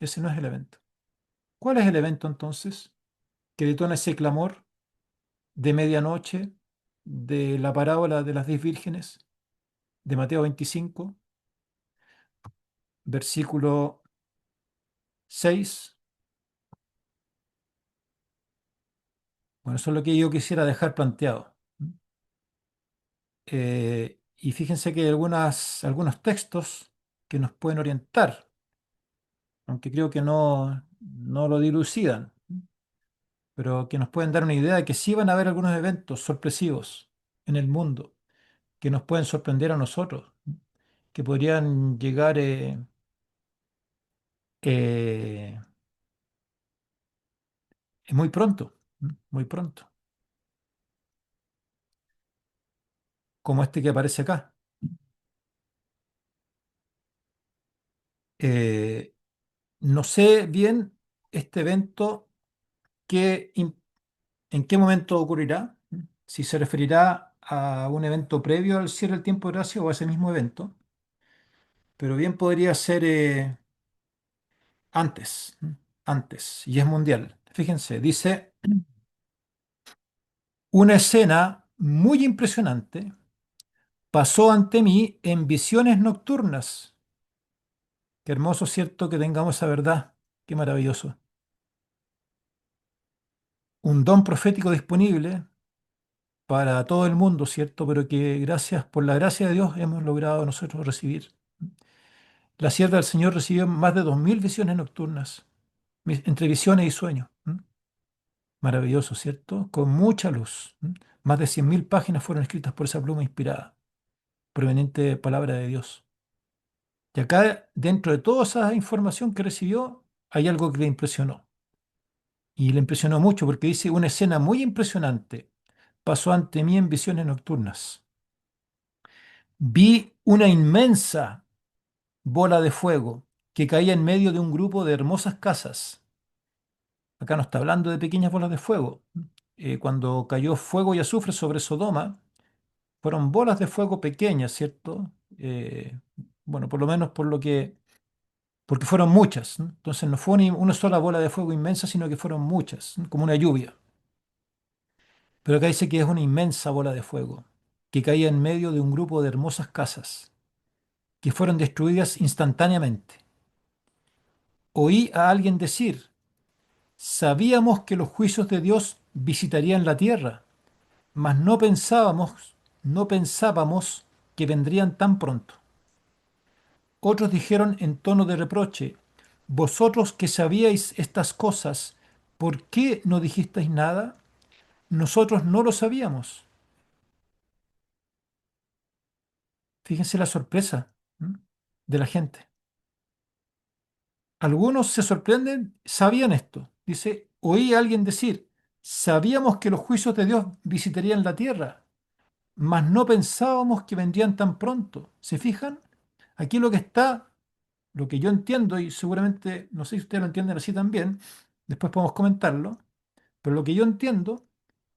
Ese no es el evento. ¿Cuál es el evento entonces que detona ese clamor de medianoche de la parábola de las 10 vírgenes de Mateo 25, versículo 6? Bueno, eso es lo que yo quisiera dejar planteado. Y fíjense que hay algunos textos que nos pueden orientar, aunque creo que no lo dilucidan, pero que nos pueden dar una idea de que sí van a haber algunos eventos sorpresivos en el mundo que nos pueden sorprender a nosotros, que podrían llegar eh, muy pronto, muy pronto, como este que aparece acá. Eh, no sé bien este evento qué en qué momento ocurrirá, si se referirá a un evento previo al cierre del tiempo de gracia o a ese mismo evento, pero bien podría ser antes, antes, y es mundial. Fíjense, dice, una escena muy impresionante pasó ante mí en visiones nocturnas. Qué hermoso, ¿cierto?, que tengamos esa verdad. Qué maravilloso. Un don profético disponible para todo el mundo, ¿cierto? Pero que gracias, por la gracia de Dios, hemos logrado nosotros recibir. La sierva del Señor recibió más de 2000 visiones nocturnas, entre visiones y sueños. Maravilloso, ¿cierto? Con mucha luz. Más de 100.000 páginas fueron escritas por esa pluma inspirada, proveniente de palabra de Dios. Y acá, dentro de toda esa información que recibió, hay algo que le impresionó. Y le impresionó mucho porque dice, una escena muy impresionante pasó ante mí en visiones nocturnas. Vi una inmensa bola de fuego que caía en medio de un grupo de hermosas casas. Acá no está hablando de pequeñas bolas de fuego. Cuando cayó fuego y azufre sobre Sodoma, fueron bolas de fuego pequeñas, ¿cierto? Bueno, por lo menos porque fueron muchas, ¿no? Entonces no fue ni una sola bola de fuego inmensa, sino que fueron muchas, ¿no? Como una lluvia. Pero acá dice que es una inmensa bola de fuego que caía en medio de un grupo de hermosas casas que fueron destruidas instantáneamente. Oí a alguien decir, sabíamos que los juicios de Dios visitarían la tierra, mas no pensábamos que vendrían tan pronto. Otros dijeron en tono de reproche, vosotros que sabíais estas cosas, ¿por qué no dijisteis nada? Nosotros no lo sabíamos. Fíjense la sorpresa, ¿m? De la gente. Algunos se sorprenden, sabían esto. Dice, oí a alguien decir, sabíamos que los juicios de Dios visitarían la tierra, mas no pensábamos que vendrían tan pronto. ¿Se fijan? Aquí lo que está, lo que yo entiendo, y seguramente, no sé si ustedes lo entienden así también, después podemos comentarlo, pero lo que yo entiendo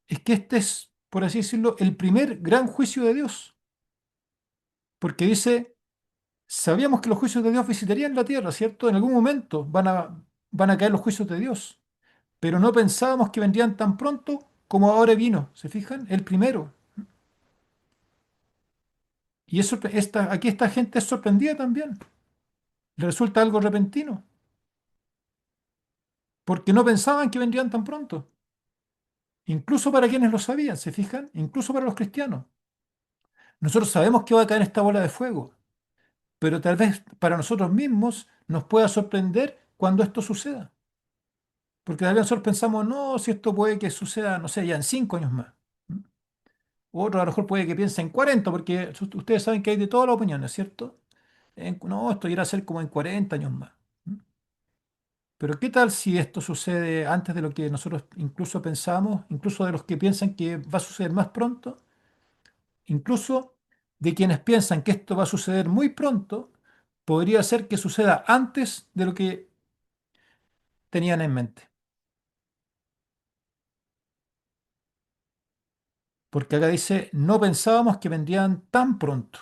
es que este es, por así decirlo, el primer gran juicio de Dios, porque dice, sabíamos que los juicios de Dios visitarían la tierra, ¿cierto? En algún momento van a caer los juicios de Dios, pero no pensábamos que vendrían tan pronto como ahora vino, ¿se fijan? El primero. Y eso, aquí esta gente es sorprendida también. Le resulta algo repentino, porque no pensaban que vendrían tan pronto. Incluso para quienes lo sabían, ¿se fijan? Incluso para los cristianos. Nosotros sabemos que va a caer esta bola de fuego, pero tal vez para nosotros mismos nos pueda sorprender cuando esto suceda. Porque tal vez nosotros pensamos, no, si esto puede que suceda, no sé, ya en 5 años más. ¿Mm? Otro a lo mejor puede que piense en 40, porque ustedes saben que hay de todas las opiniones, ¿cierto? No, esto irá a ser como en 40 años más. ¿Mm? Pero ¿qué tal si esto sucede antes de lo que nosotros incluso pensamos, incluso de los que piensan que va a suceder más pronto, incluso de quienes piensan que esto va a suceder muy pronto, podría ser que suceda antes de lo que tenían en mente? Porque acá dice, no pensábamos que vendrían tan pronto.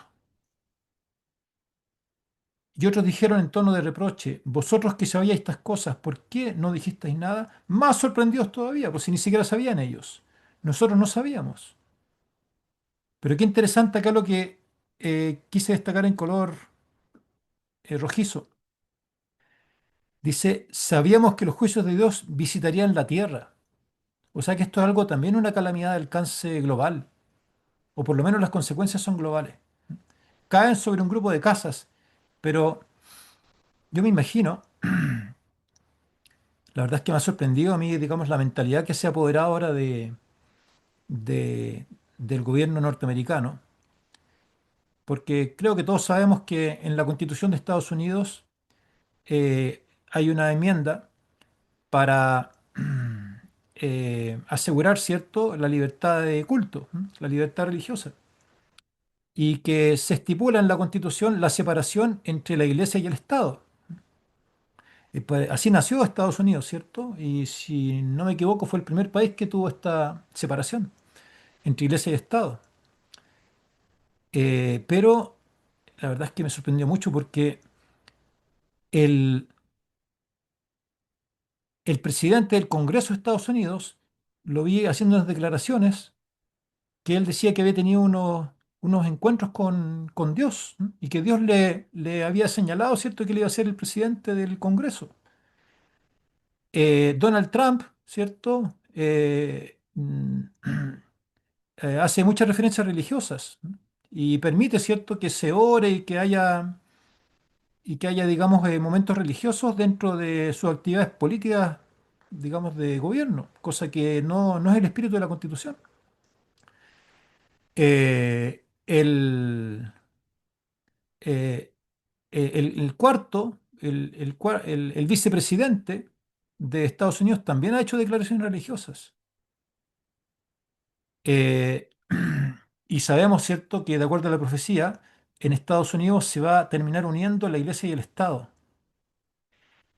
Y otros dijeron en tono de reproche, vosotros que sabíais estas cosas, ¿por qué no dijisteis nada? Más sorprendidos todavía, pues si ni siquiera sabían ellos. Nosotros no sabíamos. Pero qué interesante acá lo que quise destacar en color rojizo. Dice, sabíamos que los juicios de Dios visitarían la tierra. O sea que esto es algo también una calamidad de alcance global, o por lo menos las consecuencias son globales. Caen sobre un grupo de casas, pero yo me imagino, la verdad es que me ha sorprendido a mí, digamos, la mentalidad que se ha apoderado ahora del gobierno norteamericano, porque creo que todos sabemos que en la Constitución de Estados Unidos hay una enmienda para asegurar, ¿cierto?, la libertad de culto, ¿m? La libertad religiosa, y que se estipula en la Constitución la separación entre la Iglesia y el Estado. Pues, así nació Estados Unidos, ¿cierto? Y si no me equivoco, fue el primer país que tuvo esta separación entre Iglesia y Estado. Pero la verdad es que me sorprendió mucho porque el, el presidente del Congreso de Estados Unidos lo vi haciendo unas declaraciones que él decía que había tenido unos encuentros con Dios, ¿no? Y que Dios le había señalado, ¿cierto?, que él iba a ser el presidente del Congreso. Donald Trump, ¿cierto? Hace muchas referencias religiosas, ¿no? Y permite, ¿cierto?, que se ore y que haya, digamos, momentos religiosos dentro de sus actividades políticas, digamos, de gobierno, cosa que no es el espíritu de la Constitución. El, eh, el cuarto, el vicepresidente de Estados Unidos también ha hecho declaraciones religiosas. Eh, y sabemos, ¿cierto?, que de acuerdo a la profecía, en Estados Unidos se va a terminar uniendo la iglesia y el Estado.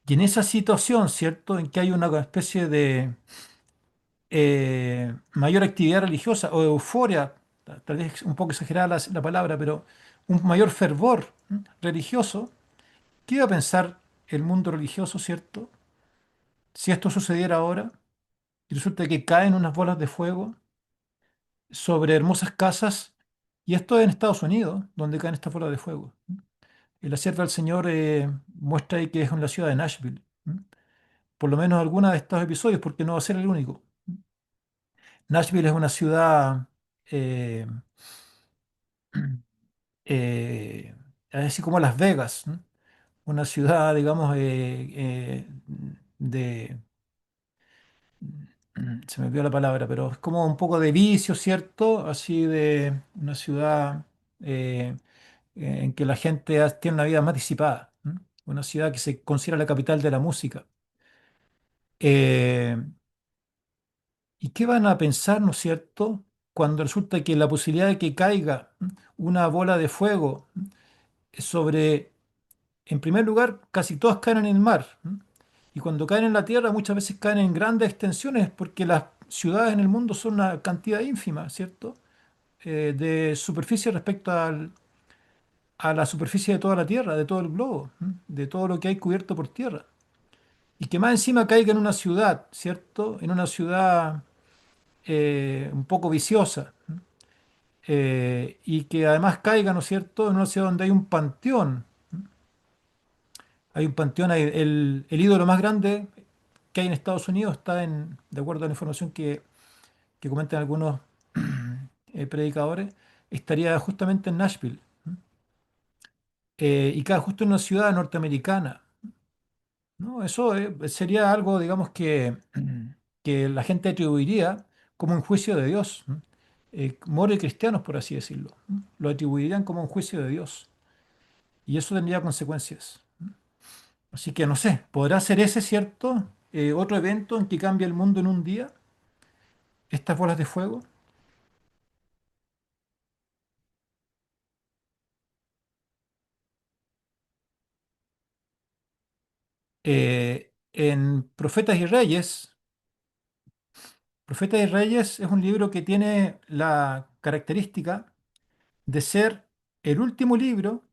Y en esa situación, ¿cierto?, en que hay una especie de mayor actividad religiosa o euforia, tal vez un poco exagerada la palabra, pero un mayor fervor religioso, ¿qué iba a pensar el mundo religioso, ¿cierto? Si esto sucediera ahora y resulta que caen unas bolas de fuego sobre hermosas casas, y esto es en Estados Unidos, donde caen estas bolas de fuego. Y la sierva del Señor muestra ahí que es en la ciudad de Nashville. Por lo menos algunos de estos episodios, porque no va a ser el único. Nashville es una ciudad eh, eh, así como Las Vegas, ¿no? Una ciudad, digamos, de... Se me olvidó la palabra, pero es como un poco de vicio, ¿cierto? Así de una ciudad eh, en que la gente tiene una vida más disipada. ¿No? Una ciudad que se considera la capital de la música. Eh, ¿Y qué van a pensar, ¿no es cierto?, cuando resulta que la posibilidad de que caiga una bola de fuego sobre, en primer lugar, casi todas caen en el mar. Y cuando caen en la tierra, muchas veces caen en grandes extensiones, porque las ciudades en el mundo son una cantidad ínfima, ¿cierto? De superficie respecto a la superficie de toda la tierra, de todo el globo, de todo lo que hay cubierto por tierra. Y que más encima caiga en una ciudad, ¿cierto? En una ciudad un poco viciosa. Y que además caiga, ¿no es cierto?, en una ciudad donde hay un panteón. Hay un panteón, el ídolo más grande que hay en Estados Unidos está de acuerdo a la información que comentan algunos predicadores, estaría justamente en Nashville. Y cae justo en una ciudad norteamericana. ¿No? Eso sería algo, digamos, que la gente atribuiría como un juicio de Dios. ¿No? Moros y cristianos, por así decirlo. ¿No? Lo atribuirían como un juicio de Dios. Y eso tendría consecuencias. Así que no sé, ¿podrá ser ese cierto? Otro evento en que cambia el mundo en un día, estas bolas de fuego. En Profetas y Reyes es un libro que tiene la característica de ser el último libro,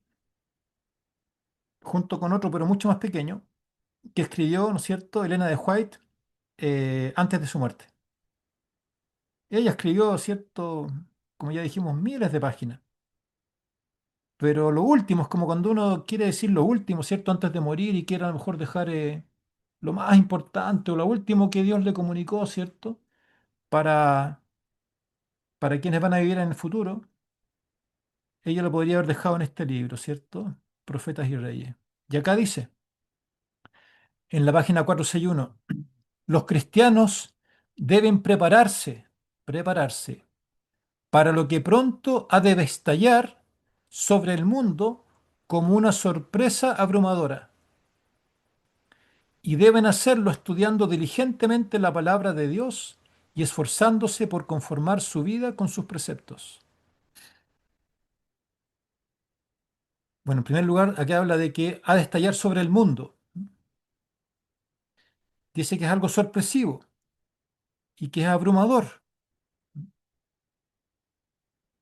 junto con otro, pero mucho más pequeño, que escribió, ¿no es cierto?, Elena de White antes de su muerte. Ella escribió, ¿cierto?, como ya dijimos, miles de páginas. Pero lo último es como cuando uno quiere decir lo último, ¿cierto? Antes de morir y quiere a lo mejor dejar lo más importante o lo último que Dios le comunicó, ¿cierto? Para, para quienes van a vivir en el futuro. Ella lo podría haber dejado en este libro, ¿cierto? Profetas y Reyes. Y acá dice, en la página 461, los cristianos deben prepararse para lo que pronto ha de estallar sobre el mundo como una sorpresa abrumadora. Y deben hacerlo estudiando diligentemente la palabra de Dios y esforzándose por conformar su vida con sus preceptos. Bueno, en primer lugar, aquí habla de que ha de estallar sobre el mundo. Dice que es algo sorpresivo y que es abrumador.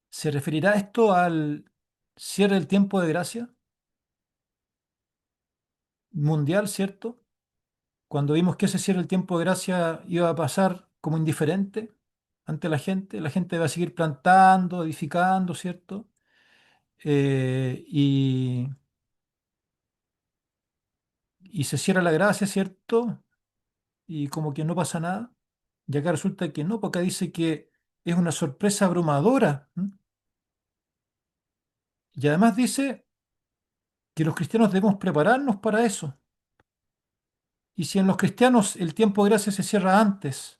¿Se referirá esto al cierre del tiempo de gracia mundial, cierto? Cuando vimos que ese cierre del tiempo de gracia iba a pasar como indiferente ante la gente va a seguir plantando, edificando, ¿cierto? Y se cierra la gracia, ¿cierto? Y como que no pasa nada. Y acá resulta que no, porque acá dice que es una sorpresa abrumadora. ¿M? Y además dice que los cristianos debemos prepararnos para eso. Y si en los cristianos el tiempo de gracia se cierra antes,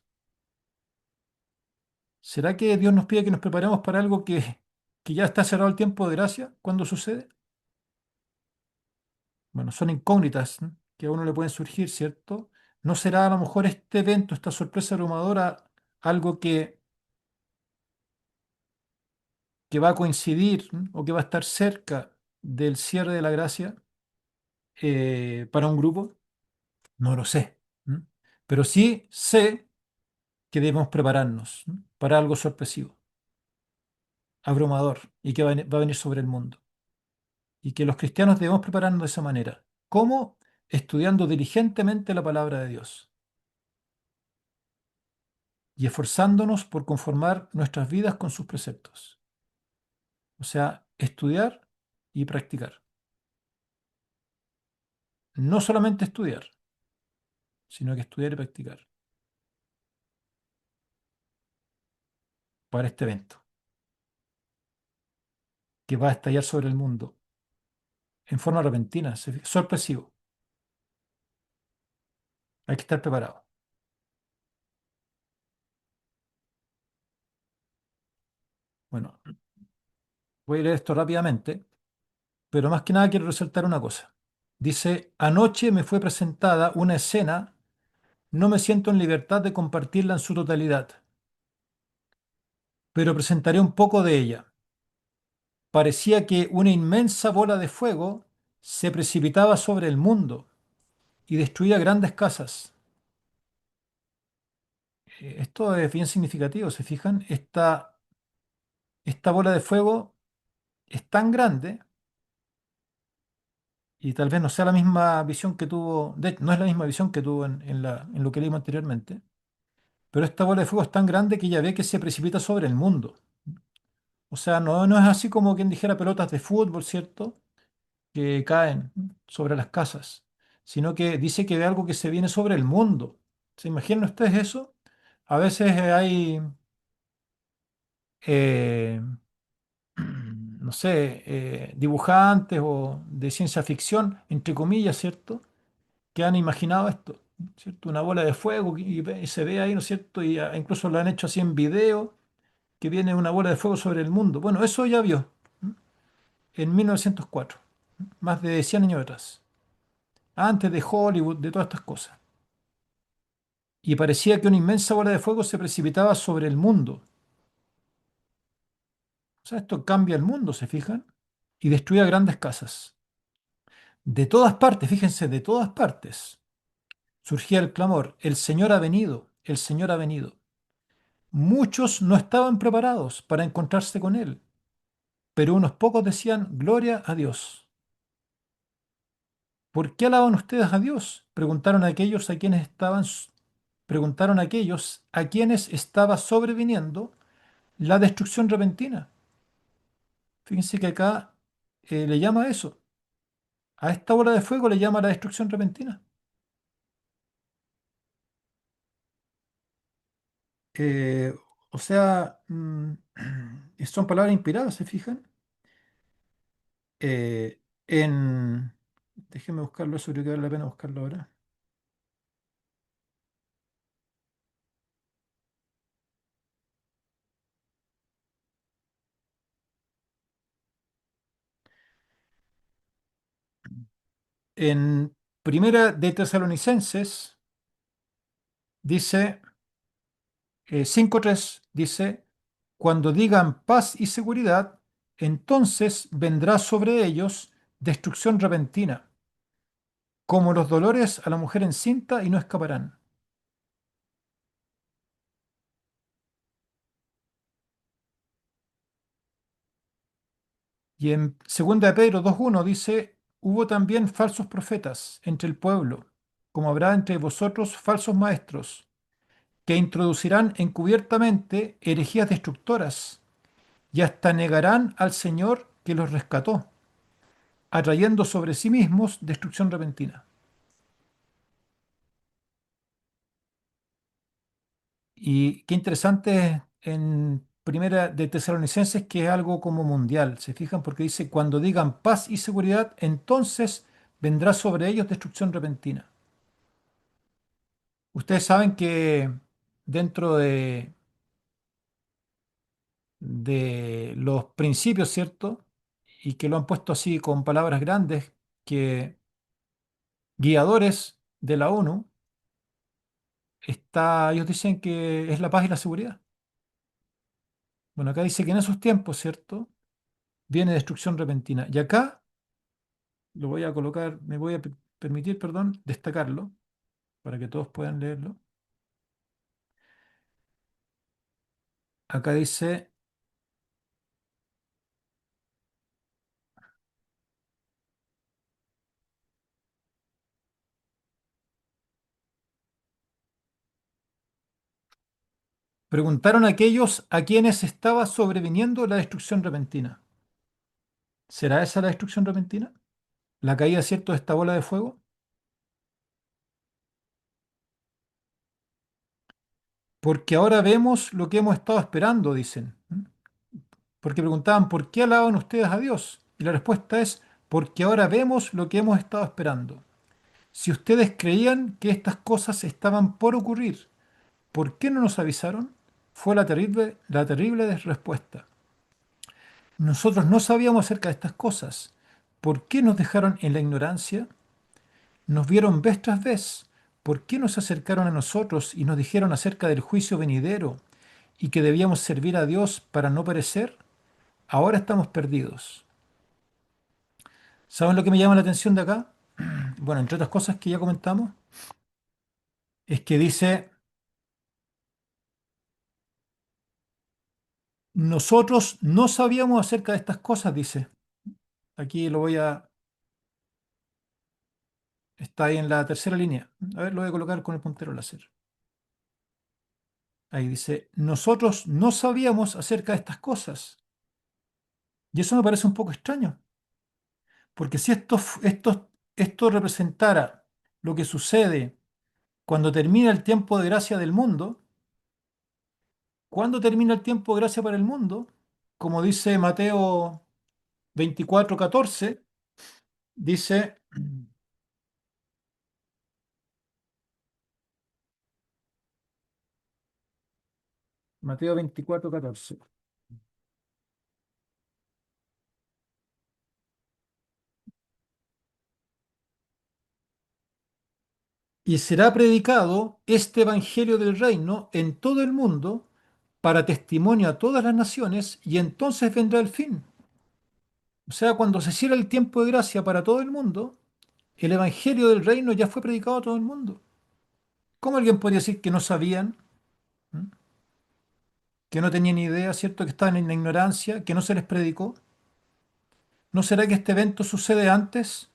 ¿será que Dios nos pide que nos preparemos para algo que ya está cerrado el tiempo de gracia? ¿Cuándo sucede? Bueno, son incógnitas, ¿no?, que a uno le pueden surgir, ¿cierto? ¿No será a lo mejor este evento, esta sorpresa abrumadora, algo que va a coincidir o que va a estar cerca del cierre de la gracia para un grupo? No lo sé. ¿M? Pero sí sé que debemos prepararnos para algo sorpresivo, abrumador y que va a venir sobre el mundo. Y que los cristianos debemos prepararnos de esa manera. ¿Cómo? Estudiando diligentemente la palabra de Dios y esforzándonos por conformar nuestras vidas con sus preceptos. O sea, estudiar y practicar. No solamente estudiar, sino que estudiar y practicar para este evento que va a estallar sobre el mundo en forma repentina, sorpresivo. Hay que estar preparado. Bueno, voy a leer esto rápidamente, pero más que nada quiero resaltar una cosa. Dice, anoche me fue presentada una escena, no me siento en libertad de compartirla en su totalidad, pero presentaré un poco de ella. Parecía que una inmensa bola de fuego se precipitaba sobre el mundo y destruía grandes casas. Esto es bien significativo, ¿se fijan? Esta bola de fuego es tan grande y tal vez no sea la misma visión que tuvo, no es la misma visión que tuvo en lo que leímos anteriormente, pero esta bola de fuego es tan grande que ella ve que se precipita sobre el mundo. O sea, no es así como quien dijera pelotas de fútbol, ¿cierto? Que caen sobre las casas, sino que dice que ve algo que se viene sobre el mundo. ¿Se imaginan ustedes eso? A veces hay, eh, no sé, dibujantes o de ciencia ficción, entre comillas, ¿cierto? Que han imaginado esto, ¿cierto? Una bola de fuego y se ve ahí, ¿no es cierto? Y incluso lo han hecho así en video, que viene una bola de fuego sobre el mundo. Bueno, eso ya vio en 1904, más de 100 años atrás, antes de Hollywood, de todas estas cosas. Y parecía que una inmensa bola de fuego se precipitaba sobre el mundo. O sea, esto cambia el mundo, ¿se fijan? Y destruía grandes casas. De todas partes, fíjense, de todas partes surgía el clamor, el Señor ha venido, el Señor ha venido. Muchos no estaban preparados para encontrarse con Él, pero unos pocos decían, Gloria a Dios. ¿Por qué alaban ustedes a Dios? Preguntaron aquellos a quienes estaba sobreviniendo la destrucción repentina. Fíjense que acá le llama a eso. A esta bola de fuego le llama la destrucción repentina. Eh, o sea, son palabras inspiradas, ¿se fijan? Eh, en... Déjenme buscarlo, eso creo que vale la pena buscarlo ahora. En Primera de Tesalonicenses dice, 5:3 dice, cuando digan paz y seguridad, entonces vendrá sobre ellos destrucción repentina, como los dolores a la mujer encinta y no escaparán. Y en 2 de Pedro 2:1 dice, hubo también falsos profetas entre el pueblo, como habrá entre vosotros falsos maestros, que introducirán encubiertamente herejías destructoras y hasta negarán al Señor que los rescató, atrayendo sobre sí mismos destrucción repentina. Y qué interesante en Primera de Tesalonicenses que es algo como mundial, ¿se fijan? Porque dice, cuando digan paz y seguridad, entonces vendrá sobre ellos destrucción repentina. Ustedes saben que dentro de los principios, ¿cierto? Y que lo han puesto así con palabras grandes, que guiadores de la ONU, ellos dicen que es la paz y la seguridad. Bueno, acá dice que en esos tiempos, ¿cierto? Viene destrucción repentina. Y acá lo voy a colocar, me voy a permitir, perdón, destacarlo para que todos puedan leerlo. Acá dice, preguntaron a aquellos a quienes estaba sobreviniendo la destrucción repentina. ¿Será esa la destrucción repentina? ¿La caída, cierto, de esta bola de fuego? Porque ahora vemos lo que hemos estado esperando, dicen. Porque preguntaban, ¿por qué alaban ustedes a Dios? Y la respuesta es, porque ahora vemos lo que hemos estado esperando. Si ustedes creían que estas cosas estaban por ocurrir, ¿por qué no nos avisaron? Fue la terrible respuesta. Nosotros no sabíamos acerca de estas cosas. ¿Por qué nos dejaron en la ignorancia? Nos vieron vez tras vez. ¿Por qué nos acercaron a nosotros y nos dijeron acerca del juicio venidero y que debíamos servir a Dios para no perecer? Ahora estamos perdidos. ¿Saben lo que me llama la atención de acá? Bueno, entre otras cosas que ya comentamos, es que dice, nosotros no sabíamos acerca de estas cosas, dice. Aquí lo voy a, está ahí en la tercera línea. A ver, lo voy a colocar con el puntero láser. Ahí dice, nosotros no sabíamos acerca de estas cosas. Y eso me parece un poco extraño, porque si esto representara lo que sucede cuando termina el tiempo de gracia del mundo, ¿cuándo termina el tiempo de gracia para el mundo? Como dice Mateo 24:14, dice, Mateo 24:14, y será predicado este evangelio del reino en todo el mundo para testimonio a todas las naciones, y entonces vendrá el fin. O sea, cuando se cierra el tiempo de gracia para todo el mundo, el evangelio del reino ya fue predicado a todo el mundo. ¿Cómo alguien podría decir que no sabían, ¿m? Que no tenían idea, ¿cierto? Que estaban en la ignorancia, que no se les predicó? ¿No será que este evento sucede antes?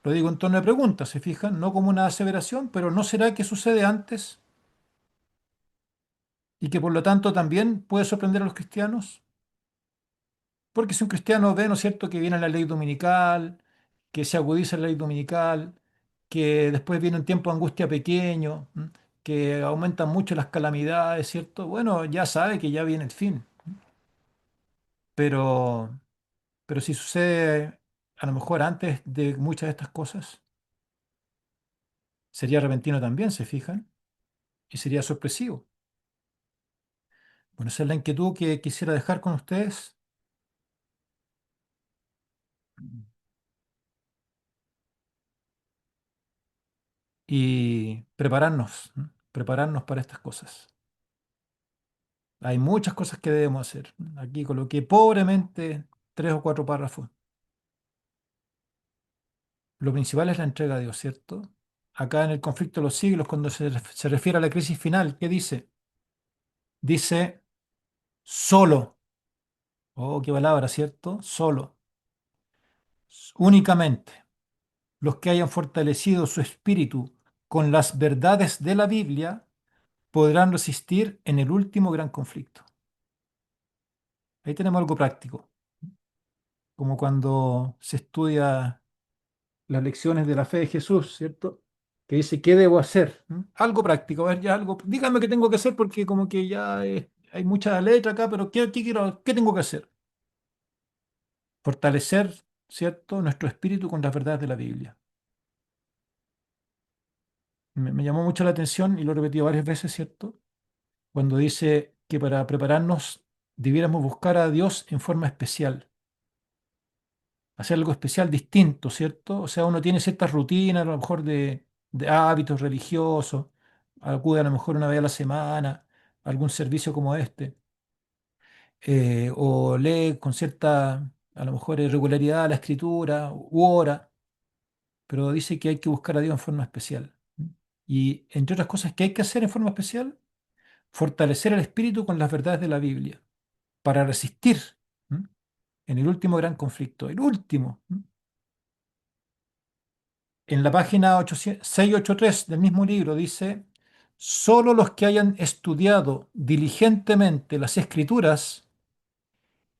Lo digo en tono de pregunta, ¿se fijan? No como una aseveración, pero ¿no será que sucede antes y que por lo tanto también puede sorprender a los cristianos? Porque si un cristiano ve, ¿no es cierto?, que viene la ley dominical, que se agudiza la ley dominical, que después viene un tiempo de angustia pequeño, ¿m? Que aumentan mucho las calamidades, ¿cierto? Bueno, ya sabe que ya viene el fin. Pero, pero si sucede a lo mejor antes de muchas de estas cosas, sería repentino también, ¿se fijan? Y sería sorpresivo. Bueno, esa es la inquietud que quisiera dejar con ustedes y prepararnos, ¿m? Prepararnos para estas cosas. Hay muchas cosas que debemos hacer. Aquí coloqué pobremente 3 o 4 párrafos. Lo principal es la entrega a Dios, ¿cierto? Acá en el conflicto de los siglos, cuando se refiere a la crisis final, ¿qué dice? Dice solo. Oh, qué palabra, ¿cierto? Solo. Únicamente los que hayan fortalecido su espíritu con las verdades de la Biblia podrán resistir en el último gran conflicto. Ahí tenemos algo práctico, como cuando se estudia las lecciones de la fe de Jesús, ¿cierto? Que dice, ¿qué debo hacer? ¿Mm? Algo práctico, a ver, ya algo, dígame qué tengo que hacer porque como que ya hay mucha letra acá, pero ¿qué tengo que hacer? Fortalecer, ¿cierto? Nuestro espíritu con las verdades de la Biblia. Me llamó mucho la atención y lo he repetido varias veces, ¿cierto? Cuando dice que para prepararnos debiéramos buscar a Dios en forma especial, hacer algo especial, distinto, ¿cierto? O sea, uno tiene ciertas rutinas, a lo mejor de hábitos religiosos, acude a lo mejor una vez a la semana a algún servicio como este, o lee con cierta, a lo mejor, irregularidad la escritura u ora, pero dice que hay que buscar a Dios en forma especial. Y entre otras cosas, ¿qué hay que hacer en forma especial? Fortalecer el espíritu con las verdades de la Biblia para resistir, ¿m? En el último gran conflicto, el último. En la página 683 del mismo libro dice, solo los que hayan estudiado diligentemente las Escrituras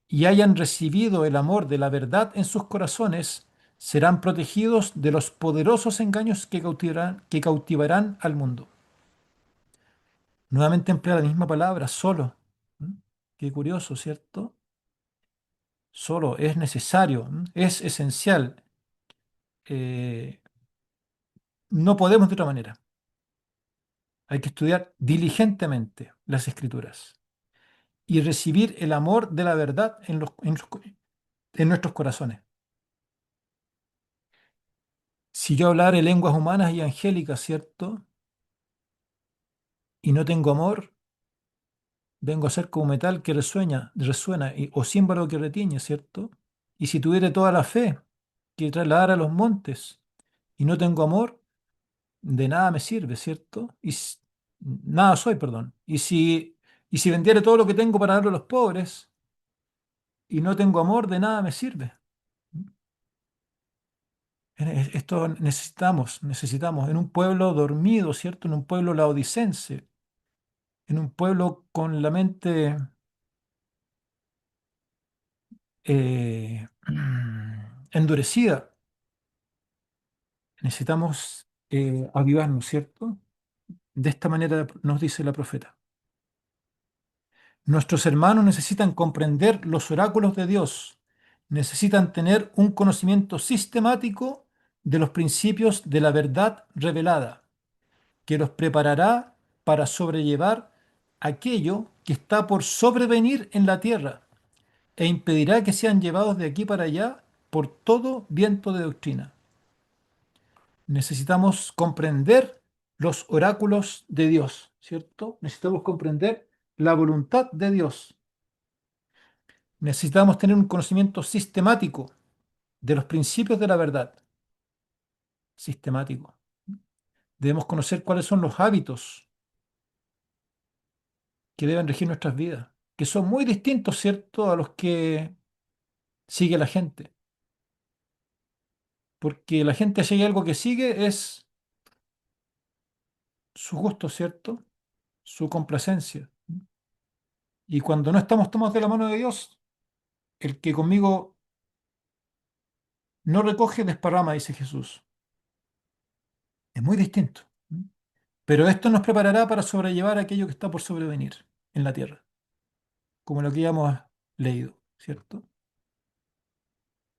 y hayan recibido el amor de la verdad en sus corazones serán protegidos de los poderosos engaños que cautivarán al mundo. Nuevamente emplea la misma palabra, solo. ¿Mm? Qué curioso, ¿cierto? Solo es necesario, es esencial. eh, no podemos de otra manera. Hay que estudiar diligentemente las Escrituras y recibir el amor de la verdad en nuestros corazones. Si yo hablara lenguas humanas y angélicas, ¿cierto? Y no tengo amor, vengo a ser como metal que resuena, o címbalo que retiñe, ¿cierto? Y si tuviere toda la fe que trasladar a los montes y no tengo amor, de nada me sirve, ¿cierto? Nada soy, perdón. Y si vendiere todo lo que tengo para darlo a los pobres y no tengo amor, de nada me sirve. Esto necesitamos en un pueblo dormido, ¿cierto? En un pueblo laodicense, en un pueblo con la mente endurecida. Necesitamos avivarnos, ¿cierto? De esta manera nos dice la profeta. Nuestros hermanos necesitan comprender los oráculos de Dios, necesitan tener un conocimiento sistemático de los principios de la verdad revelada, que los preparará para sobrellevar aquello que está por sobrevenir en la tierra e impedirá que sean llevados de aquí para allá por todo viento de doctrina. Necesitamos comprender los oráculos de Dios, ¿cierto? Necesitamos comprender la voluntad de Dios. Necesitamos tener un conocimiento sistemático de los principios de la verdad. Sistemático. Debemos conocer cuáles son los hábitos que deben regir nuestras vidas, que son muy distintos, ¿cierto?, a los que sigue la gente. Porque la gente, si hay algo que sigue, es su gusto, ¿cierto? Su complacencia. Y cuando no estamos tomados de la mano de Dios, el que conmigo no recoge, desparrama, dice Jesús. Es muy distinto. Pero esto nos preparará para sobrellevar aquello que está por sobrevenir en la tierra, como lo que ya hemos leído, ¿cierto?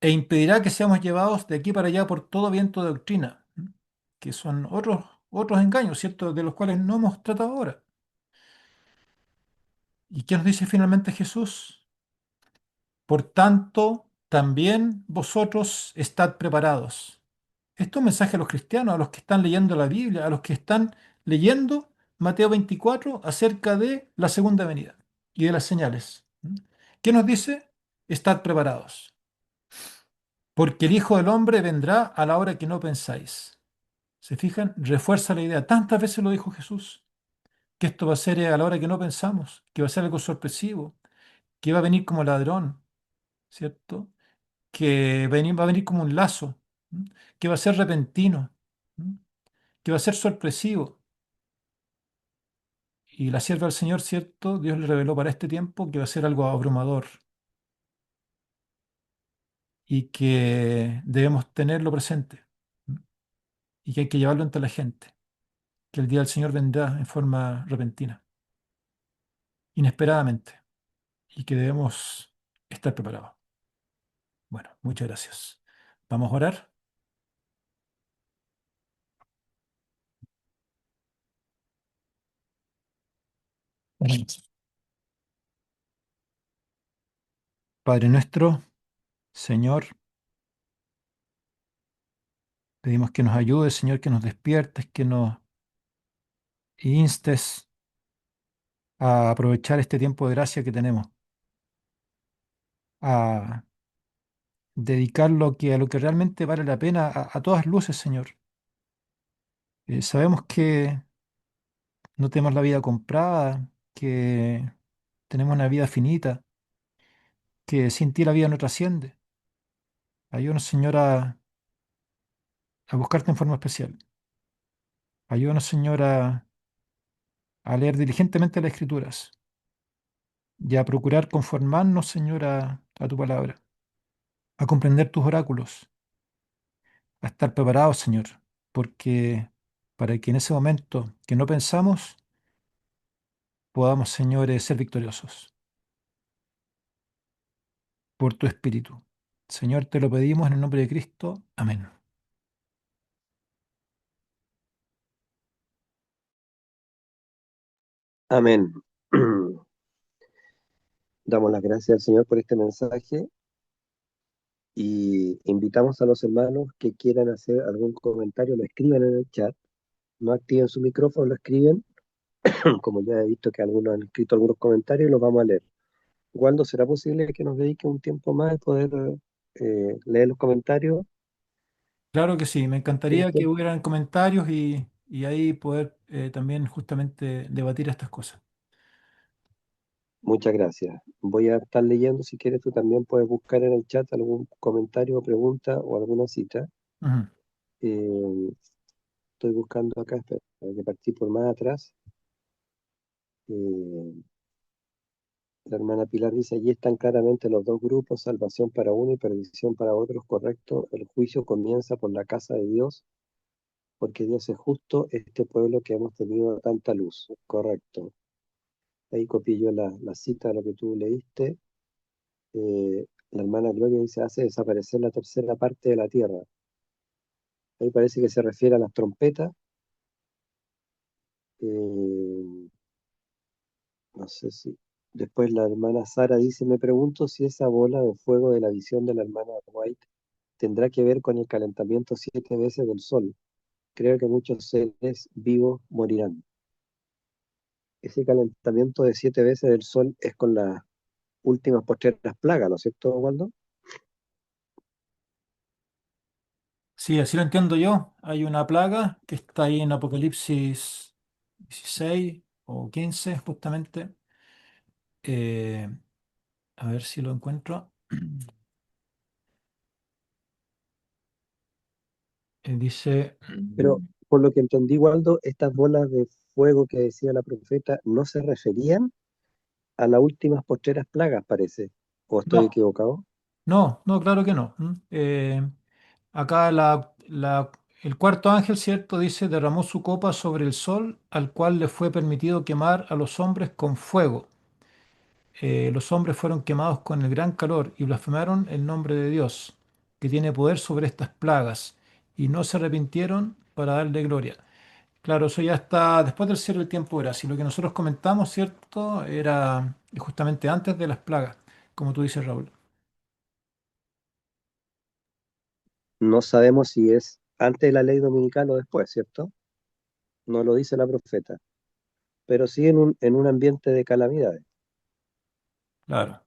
E impedirá que seamos llevados de aquí para allá por todo viento de doctrina, que son otros engaños, ¿cierto? De los cuales no hemos tratado ahora. ¿Y qué nos dice finalmente Jesús? Por tanto, también vosotros estad preparados. Esto es un mensaje a los cristianos, a los que están leyendo la Biblia, a los que están leyendo Mateo 24 acerca de la segunda venida y de las señales. ¿Qué nos dice? Estad preparados, porque el Hijo del Hombre vendrá a la hora que no pensáis. ¿Se fijan? Refuerza la idea. Tantas veces lo dijo Jesús, que esto va a ser a la hora que no pensamos, que va a ser algo sorpresivo, que va a venir como ladrón, ¿cierto? Que va a venir como un lazo, ¿m? Que va a ser repentino, ¿m? Que va a ser sorpresivo. Y la sierva del Señor, ¿cierto? Dios le reveló para este tiempo que va a ser algo abrumador y que debemos tenerlo presente, ¿m? Y que hay que llevarlo entre la gente, que el día del Señor vendrá en forma repentina, inesperadamente, y que debemos estar preparados. Bueno, muchas gracias. Vamos a orar. Padre nuestro, Señor, pedimos que nos ayudes, Señor, que nos despiertes, que nos instes a aprovechar este tiempo de gracia que tenemos. a dedicarlo a lo que realmente vale la pena a todas luces, Señor. Sabemos que no tenemos la vida comprada, que tenemos una vida finita, que sin ti la vida no trasciende. Ayúdanos, Señor, a buscarte en forma especial. Ayúdanos, Señor, a leer diligentemente las Escrituras y a procurar conformarnos, Señor, a tu palabra, a comprender tus oráculos, a estar preparados, Señor, porque para que en ese momento que no pensamos, podamos, Señor, ser victoriosos por tu Espíritu. Señor, te lo pedimos en el nombre de Cristo. Amén. Amén. Damos las gracias al Señor por este mensaje y invitamos a los hermanos que quieran hacer algún comentario, lo escriban en el chat, no activen su micrófono, lo escriben, como ya he visto que algunos han escrito algunos comentarios y los vamos a leer. ¿Cuándo será posible que nos dedique un tiempo más de poder leer los comentarios, Claro que sí, me encantaría que Cristian? hubieran comentarios y ahí poder también justamente debatir estas cosas. Muchas gracias. Voy a estar leyendo, si quieres tú también puedes buscar en el chat algún comentario o pregunta o alguna cita. Ujú. Eh, Estoy buscando acá, espera, que partí por más atrás. Eh, la hermana Pilar dice, allí están claramente los dos grupos, salvación para uno y perdición para otros, correcto. El juicio comienza por la casa de Dios, porque Dios es justo, este pueblo que hemos tenido tanta luz, correcto. Ahí copié la cita de lo que tú leíste. La hermana Gloria dice, hace desaparecer la tercera parte de la tierra. Ahí parece que se refiere a las trompetas. eh, no sé si. Después la hermana Sara dice, me pregunto si esa bola de fuego de la visión de la hermana White tendrá que ver con el calentamiento 7 veces del sol. Creo que muchos seres vivos morirán. Ese calentamiento de 7 veces del sol es con las últimas postreras plagas, ¿no es cierto, Waldo? Sí, así lo entiendo yo. Hay una plaga que está ahí en Apocalipsis 16 o 15, justamente. Eh, a ver si lo encuentro. Dice, Pero por lo que entendí, Waldo, estas bolas de fuego que decía la profeta no se referían a las últimas postreras plagas, parece. ¿O estoy no, equivocado? no, no, claro que no. Acá el cuarto ángel, ¿cierto? Dice, derramó su copa sobre el sol, al cual le fue permitido quemar a los hombres con fuego. Los hombres fueron quemados con el gran calor y blasfemaron el nombre de Dios, que tiene poder sobre estas plagas, y no se arrepintieron para darle gloria. Claro, eso ya está después del cierre del tiempo era. Si lo que nosotros comentamos, ¿cierto? Era justamente antes de las plagas, como tú dices, Raúl. No sabemos si es antes de la ley dominical o después, ¿cierto? No lo dice la profeta, pero sí en un ambiente de calamidades. Claro.